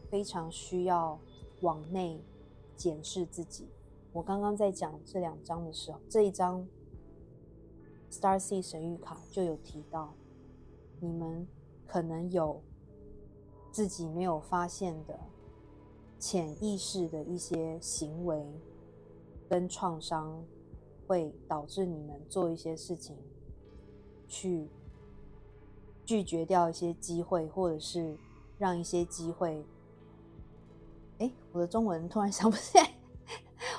非常需要往内检视自己。我刚刚在讲这2张的时候，这一张 Starseed 神谕卡就有提到，你们可能有自己没有发现的潜意识的一些行为跟创伤，会导致你们做一些事情去拒绝掉一些机会，或者是让一些机会我的中文突然想不起来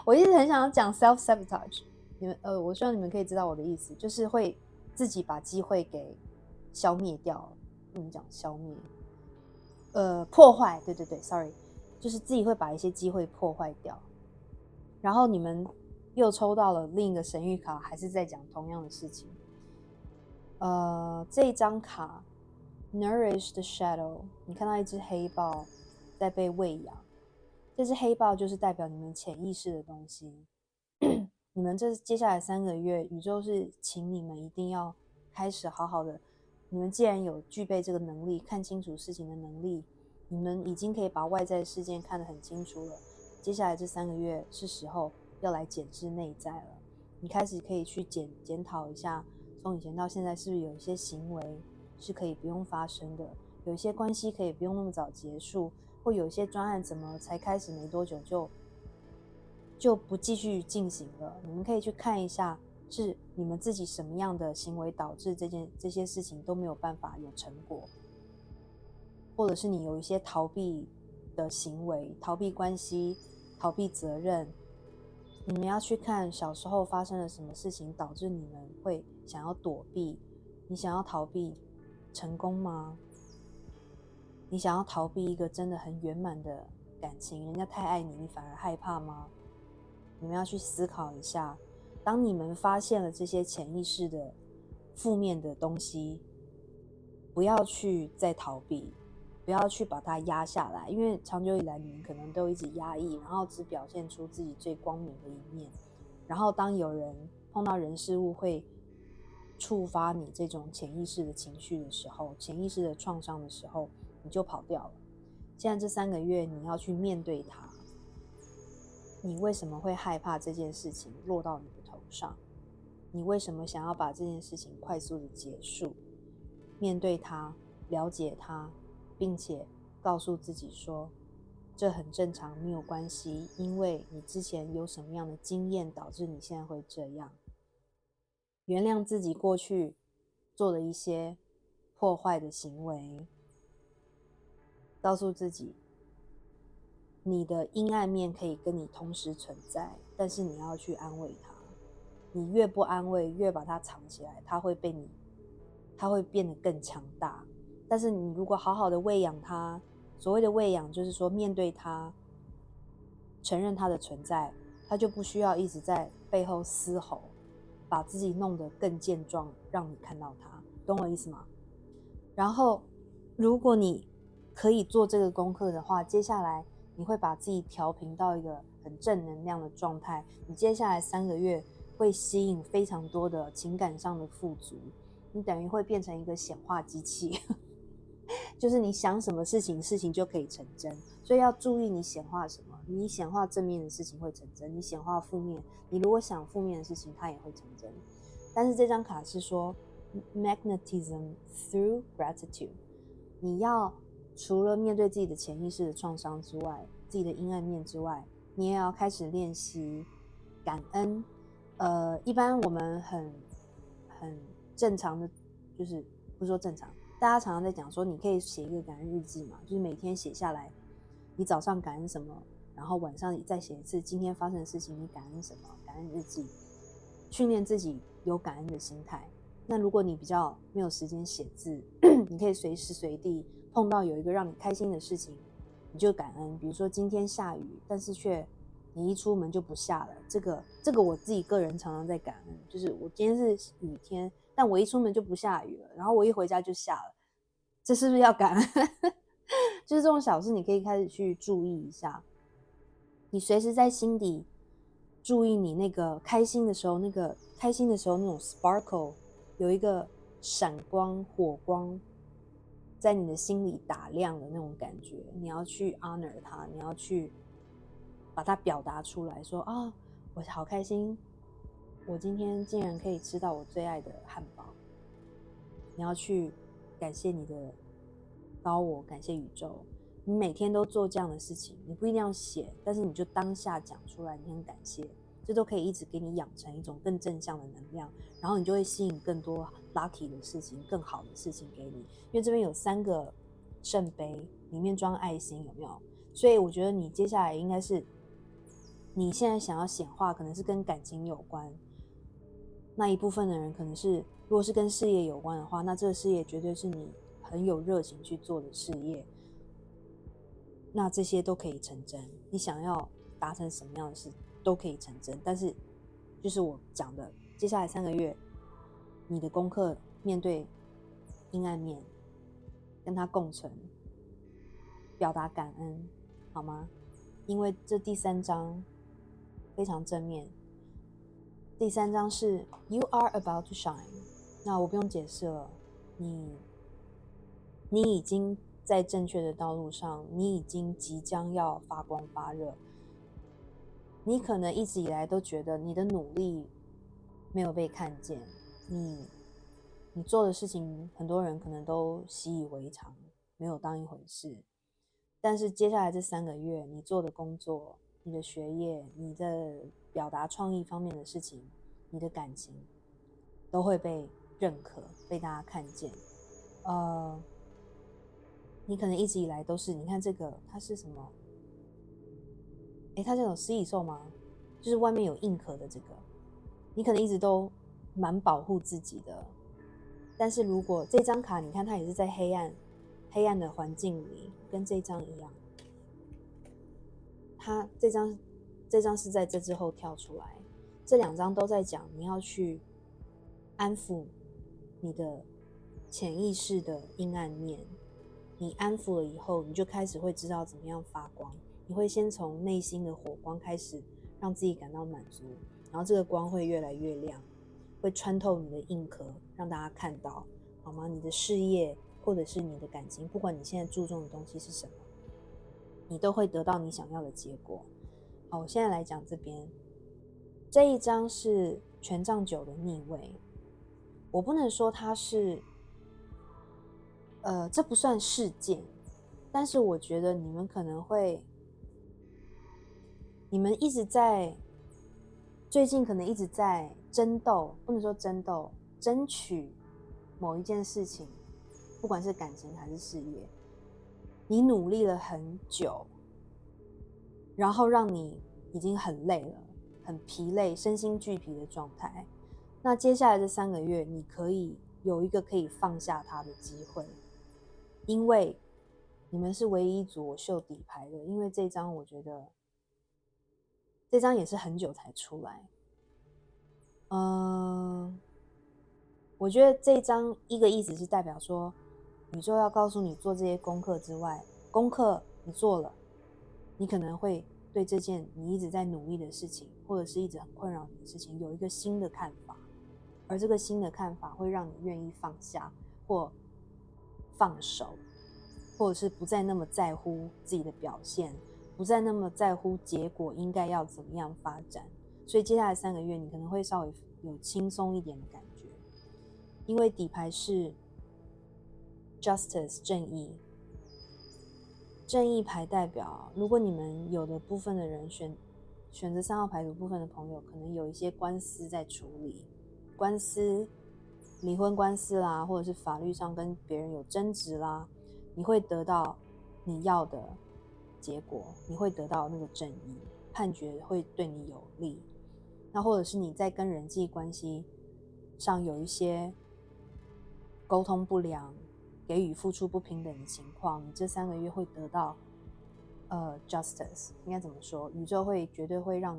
我一直很想要讲 self sabotage， 你们我希望你们可以知道我的意思，就是会自己把机会给消灭掉。怎么讲消灭？破坏，对 sorry， 就是自己会把一些机会破坏掉。然后你们又抽到了另一个神谕卡，还是在讲同样的事情。这一张卡 Nourish the Shadow， 你看到一只黑豹在被喂养，这只黑豹就是代表你们潜意识的东西。你们这接下来3个月，宇宙是请你们一定要开始好好的。你们既然有具备这个能力，看清楚事情的能力，你们已经可以把外在事件看得很清楚了。接下来这3个月是时候要来检视内在了。你开始可以去检讨一下，从以前到现在是不是有一些行为是可以不用发生的，有一些关系可以不用那么早结束，或有一些专案怎么才开始没多久就不继续进行了。你们可以去看一下，是你们自己什么样的行为导致这些事情都没有办法有成果，或者是你有一些逃避的行为，逃避关系，逃避责任。你们要去看小时候发生了什么事情导致你们会想要躲避。你想要逃避成功吗？你想要逃避一个真的很圆满的感情，人家太爱你，你反而害怕吗？你们要去思考一下，当你们发现了这些潜意识的负面的东西，不要去再逃避，不要去把它压下来，因为长久以来你们可能都一直压抑，然后只表现出自己最光明的一面，然后当有人碰到人事物会触发你这种潜意识的情绪的时候，潜意识的创伤的时候，你就跑掉了。现在这3个月你要去面对它，你为什么会害怕这件事情落到你的头上？你为什么想要把这件事情快速的结束？面对它，了解它，并且告诉自己说，这很正常，没有关系，因为你之前有什么样的经验导致你现在会这样。原谅自己过去做的一些破坏的行为，告诉自己你的阴暗面可以跟你同时存在，但是你要去安慰它。你越不安慰，越把它藏起来，它会变得更强大。但是你如果好好的喂养它，所谓的喂养就是说面对它，承认它的存在，它就不需要一直在背后嘶吼，把自己弄得更健壮，让你看到它，懂我意思吗？然后如果你可以做这个功课的话，接下来你会把自己调频到一个很正能量的状态，你接下来3个月会吸引非常多的情感上的富足，你等于会变成一个显化机器就是你想什么事情，事情就可以成真。所以要注意你显化什么，你显化正面的事情会成真，你显化负面，你如果想负面的事情它也会成真。但是这张卡是说 magnetism through gratitude， 你要除了面对自己的潜意识的创伤之外，自己的阴暗面之外，你也要开始练习感恩。一般我们很正常的，就是不说正常，大家常常在讲说你可以写一个感恩日记嘛，就是每天写下来你早上感恩什么，然后晚上再写一次今天发生的事情，你感恩什么，感恩日记，训练自己有感恩的心态。那如果你比较没有时间写字，你可以随时随地碰到有一个让你开心的事情，你就感恩。比如说今天下雨，但是却你一出门就不下了，这个我自己个人常常在感恩，就是我今天是雨天，但我一出门就不下雨了，然后我一回家就下了，这是不是要感恩？就是这种小事，你可以开始去注意一下。你随时在心底注意你那个开心的时候，那个开心的时候那种 sparkle， 有一个闪光火光在你的心里打亮的那种感觉，你要去 honor 它，你要去把它表达出来说啊，我好开心，我今天竟然可以吃到我最爱的汉堡。你要去感谢你的高我，感谢宇宙。你每天都做这样的事情，你不一定要写，但是你就当下讲出来，你很感谢，这都可以一直给你养成一种更正向的能量，然后你就会吸引更多 lucky 的事情，更好的事情给你。因为这边有3个圣杯，里面装爱心，有没有？所以我觉得你接下来应该是，你现在想要显化，可能是跟感情有关。那一部分的人可能是，如果是跟事业有关的话，那这个事业绝对是你很有热情去做的事业。那这些都可以成真，你想要达成什么样的事都可以成真。但是就是我讲的，接下来3个月你的功课，面对阴暗面，跟他共存，表达感恩，好吗？因为这第3章非常正面。第3章是 You are about to shine， 那我不用解释了，你已经在正确的道路上，你已经即将要发光发热。你可能一直以来都觉得你的努力没有被看见，你做的事情很多人可能都习以为常，没有当一回事。但是接下来这3个月，你做的工作，你的学业，你的表达创意方面的事情，你的感情，都会被认可，被大家看见。你可能一直以来都是，你看这个它是什么？它这种食蚁兽吗？就是外面有硬壳的这个，你可能一直都蛮保护自己的。但是如果这张卡，你看它也是在黑暗的环境里，跟这张一样，它这张是在这之后跳出来，这2张都在讲你要去安抚你的潜意识的阴暗面。你安抚了以后，你就开始会知道怎么样发光。你会先从内心的火光开始，让自己感到满足，然后这个光会越来越亮，会穿透你的硬壳，让大家看到，好吗？你的事业或者是你的感情，不管你现在注重的东西是什么，你都会得到你想要的结果。好，我现在来讲这边，这一张是权杖9的逆位。我不能说它是这不算事件，但是我觉得你们可能会，你们一直在，最近可能一直在争斗，不能说争斗，争取某一件事情，不管是感情还是事业，你努力了很久，然后让你已经很累了，很疲累，身心俱疲的状态。那接下来这3个月，你可以有一个可以放下它的机会，因为你们是唯一一组我秀底牌的。因为这张我觉得这张也是很久才出来。我觉得这张一个意思是代表说，宇宙要告诉你做这些功课之外，功课你做了，你可能会对这件你一直在努力的事情，或者是一直很困扰你的事情，有一个新的看法。而这个新的看法会让你愿意放下或放手，或者是不再那么在乎自己的表现，不再那么在乎结果应该要怎么样发展。所以接下来3个月你可能会稍微有轻松一点的感觉，因为底牌是 Justice 正义。正义牌代表，如果你们有的部分的人选择3号牌组部分的朋友，可能有一些官司在处理，官司、离婚官司啦，或者是法律上跟别人有争执啦，你会得到你要的，结果，你会得到那个正义，判决会对你有利。那或者是你在跟人际关系上有一些沟通不良、给予付出不平等的情况，你这3个月会得到justice， 应该怎么说？宇宙绝对会让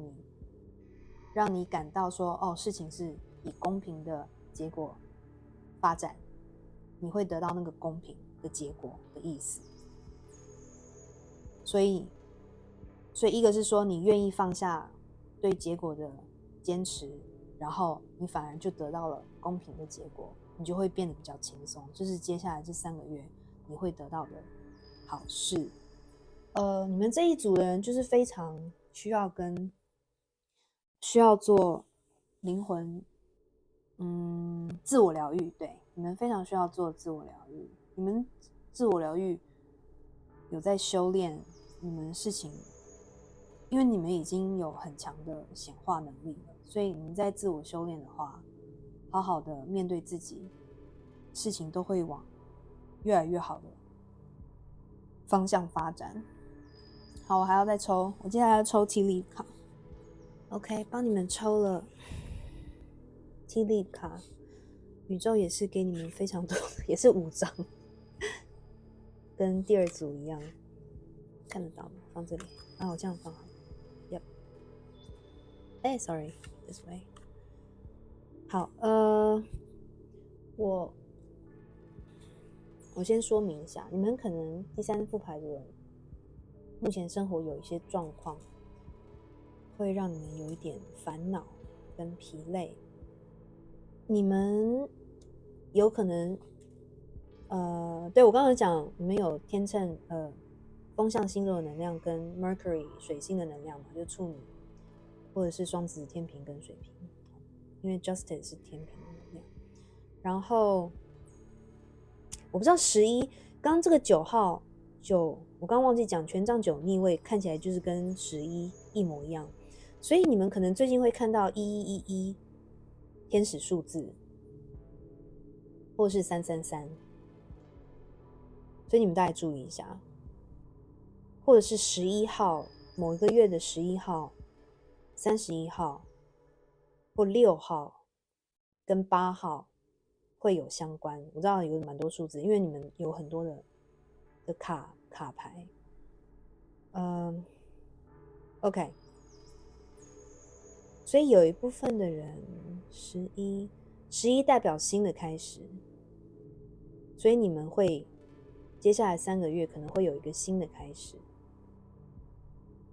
你感到说，哦，事情是以公平的结果发展，你会得到那个公平的结果的意思。所以一个是说你愿意放下对结果的坚持，然后你反而就得到了公平的结果，你就会变得比较轻松。就是接下来这3个月你会得到的好事。你们这一组的人就是非常需要做灵魂自我疗愈。对，你们非常需要做自我疗愈。你们自我疗愈有在修炼你们事情，因为你们已经有很强的显化能力了，所以你们在自我修炼的话，好好的面对自己，事情都会往越来越好的方向发展。好，我还要再抽，我接下来要抽 Tea Leaf 卡。OK， 帮你们抽了 Tea Leaf 卡，宇宙也是给你们非常多，也是5张，跟第2组一样，看得到吗？放这里啊，我这样放好。Yep。sorry， this way。好，我先说明一下，你们可能第3副牌的人，目前生活有一些状况，会让你们有一点烦恼跟疲累。你们有可能，对，我刚刚讲，你们有天秤风象星座的能量跟 Mercury 水星的能量嘛，就处女或者是双子、天平跟水瓶，因为 Justice 是天平的能量。然后我不知道11，刚刚这个9号我刚刚忘记讲，权杖9逆位看起来就是跟11一模一样，所以你们可能最近会看到1111天使数字，或是333，所以你们大概注意一下，或者是11号，某一个月的11号、31号或6号跟8号会有相关。我知道有蛮多数字，因为你们有很多的卡牌。OK， 所以有一部分的人11代表新的开始，所以你们会接下来3个月可能会有一个新的开始。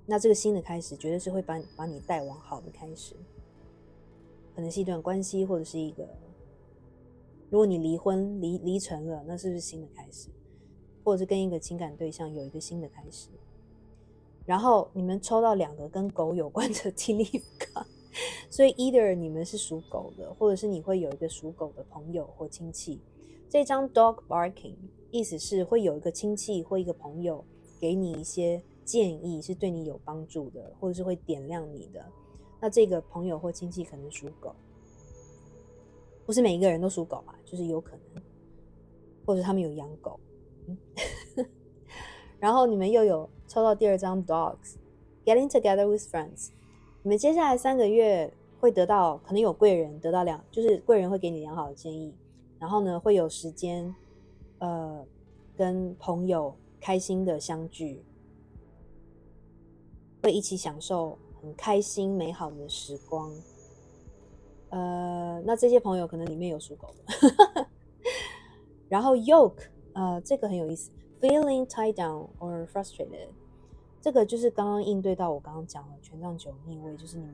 那这个新的开始绝对是会把你带往好的开始，可能是一段关系，或者是一个，如果你离婚离成了，那是不是新的开始？或者是跟一个情感对象有一个新的开始。然后你们抽到2个跟狗有关的 Tea Leaf 卡，所以 either 你们是属狗的，或者是你会有一个属狗的朋友或亲戚。这张 Dog Barking 意思是会有一个亲戚或一个朋友给你一些建议，是对你有帮助的，或者是会点亮你的。那这个朋友或亲戚可能属狗，不是每一个人都属狗啊，就是有可能，或者他们有养狗。然后你们又有抽到第2张 Dogs Getting Together with Friends， 你们接下来3个月会得到，可能有贵人得到就是贵人会给你良好的建议，然后呢会有时间跟朋友开心的相聚，会一起享受很开心美好的时光。那这些朋友可能里面有属狗的。然后 Yoke 这个很有意思， Feeling tied down or frustrated， 这个就是刚刚应对到我刚刚讲的权杖9逆位，就是你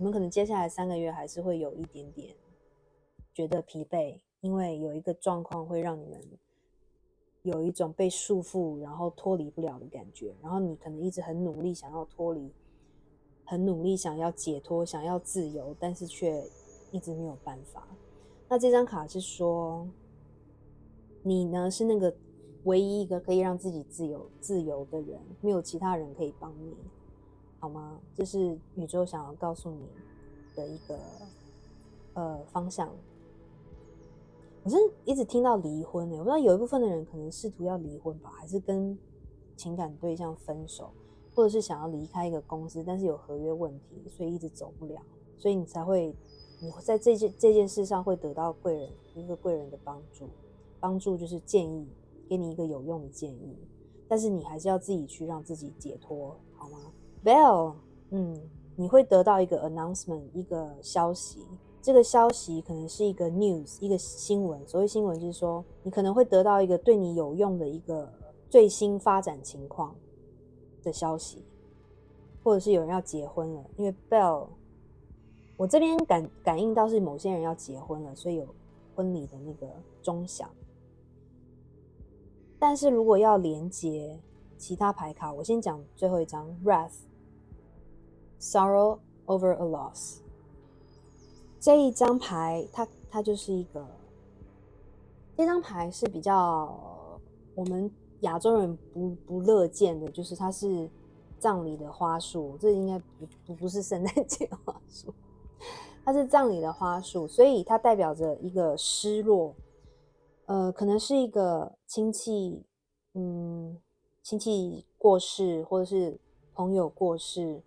们可能接下来3个月还是会有一点点觉得疲惫，因为有一个状况会让你们有一种被束缚然后脱离不了的感觉，然后你可能一直很努力想要脱离，很努力想要解脱，想要自由，但是却一直没有办法。那这张卡是说，你呢是那个唯一一个可以让自己自由的人，没有其他人可以帮你，好吗？这是宇宙想要告诉你的一个方向。我真的一直听到离婚我不知道有一部分的人可能试图要离婚吧，还是跟情感对象分手，或者是想要离开一个公司，但是有合约问题，所以一直走不了，所以你在这件事上会得到一个贵人的帮助。帮助就是建议，给你一个有用的建议，但是你还是要自己去让自己解脱，好吗 ？Bell，你会得到一个 announcement， 一个消息。这个消息可能是一个 news， 一个新闻。所谓新闻就是说，你可能会得到一个对你有用的一个最新发展情况的消息，或者是有人要结婚了。因为 Bell， 我这边感应到是某些人要结婚了，所以有婚礼的那个钟响。但是如果要连接其他牌卡，我先讲最后一张 Wrath Sorrow over a loss。 这一张牌它就是一个，这张牌是比较我们亚洲人不乐见的，就是它是葬礼的花束，这应该不是圣诞节花束，它是葬礼的花束，所以它代表着一个失落，可能是一个亲戚过世，或者是朋友过世，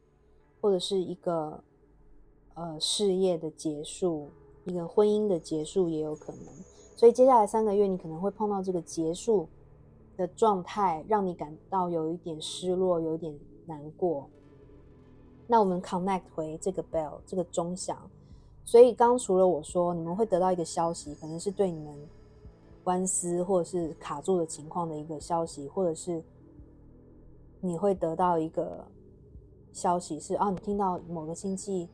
或者是一个事业的结束，一个婚姻的结束也有可能。所以接下来3个月你可能会碰到这个结束的状态，让你感到有一点失落，有一点难过。那我们 connect 回这个 bell， 这个钟响。所以刚除了我说你们会得到一个消息，可能是对你们官司或者是卡住的情况的一个消息，或者是你会得到一个消息是你听到某个亲戚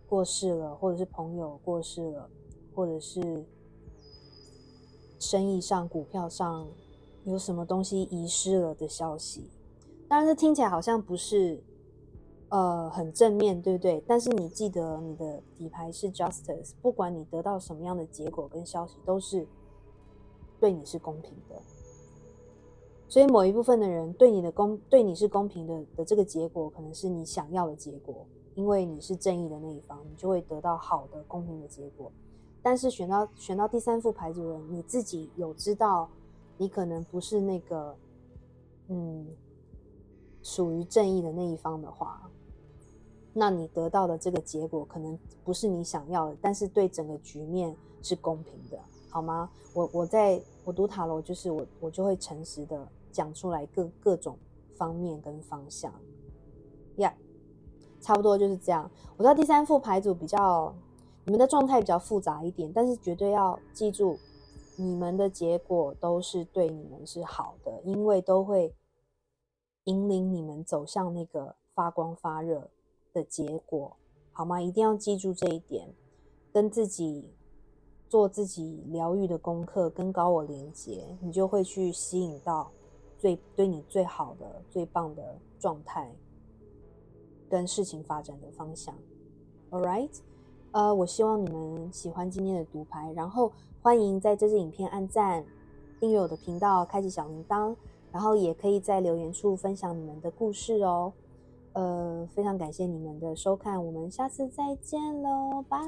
过世了，或者是朋友过世了，或者是生意上股票上有什么东西遗失了的消息。当然这听起来好像不是很正面，对不对？但是你记得你的底牌是 Justice， 不管你得到什么样的结果跟消息，都是对你是公平的。所以某一部分的人对你是公平的这个结果，可能是你想要的结果，因为你是正义的那一方，你就会得到好的公平的结果。但是选到第3副牌组的人，你自己有知道你可能不是那个属于正义的那一方的话，那你得到的这个结果可能不是你想要的，但是对整个局面是公平的，好吗？我读塔罗，就是我就会诚实的讲出来各种方面跟方向呀，差不多就是这样。我知道第3副牌组你们的状态比较复杂一点，但是绝对要记住，你们的结果都是对你们是好的，因为都会引领你们走向那个发光发热的结果，好吗？一定要记住这一点，跟自己做自己疗愈的功课，跟高我连接，你就会去吸引到对你最好的、最棒的状态跟事情发展的方向。All right， 我希望你们喜欢今天的读牌，然后欢迎在这支影片按赞、订阅我的频道、开启小铃铛，然后也可以在留言处分享你们的故事哦。非常感谢你们的收看，我们下次再见喽，拜。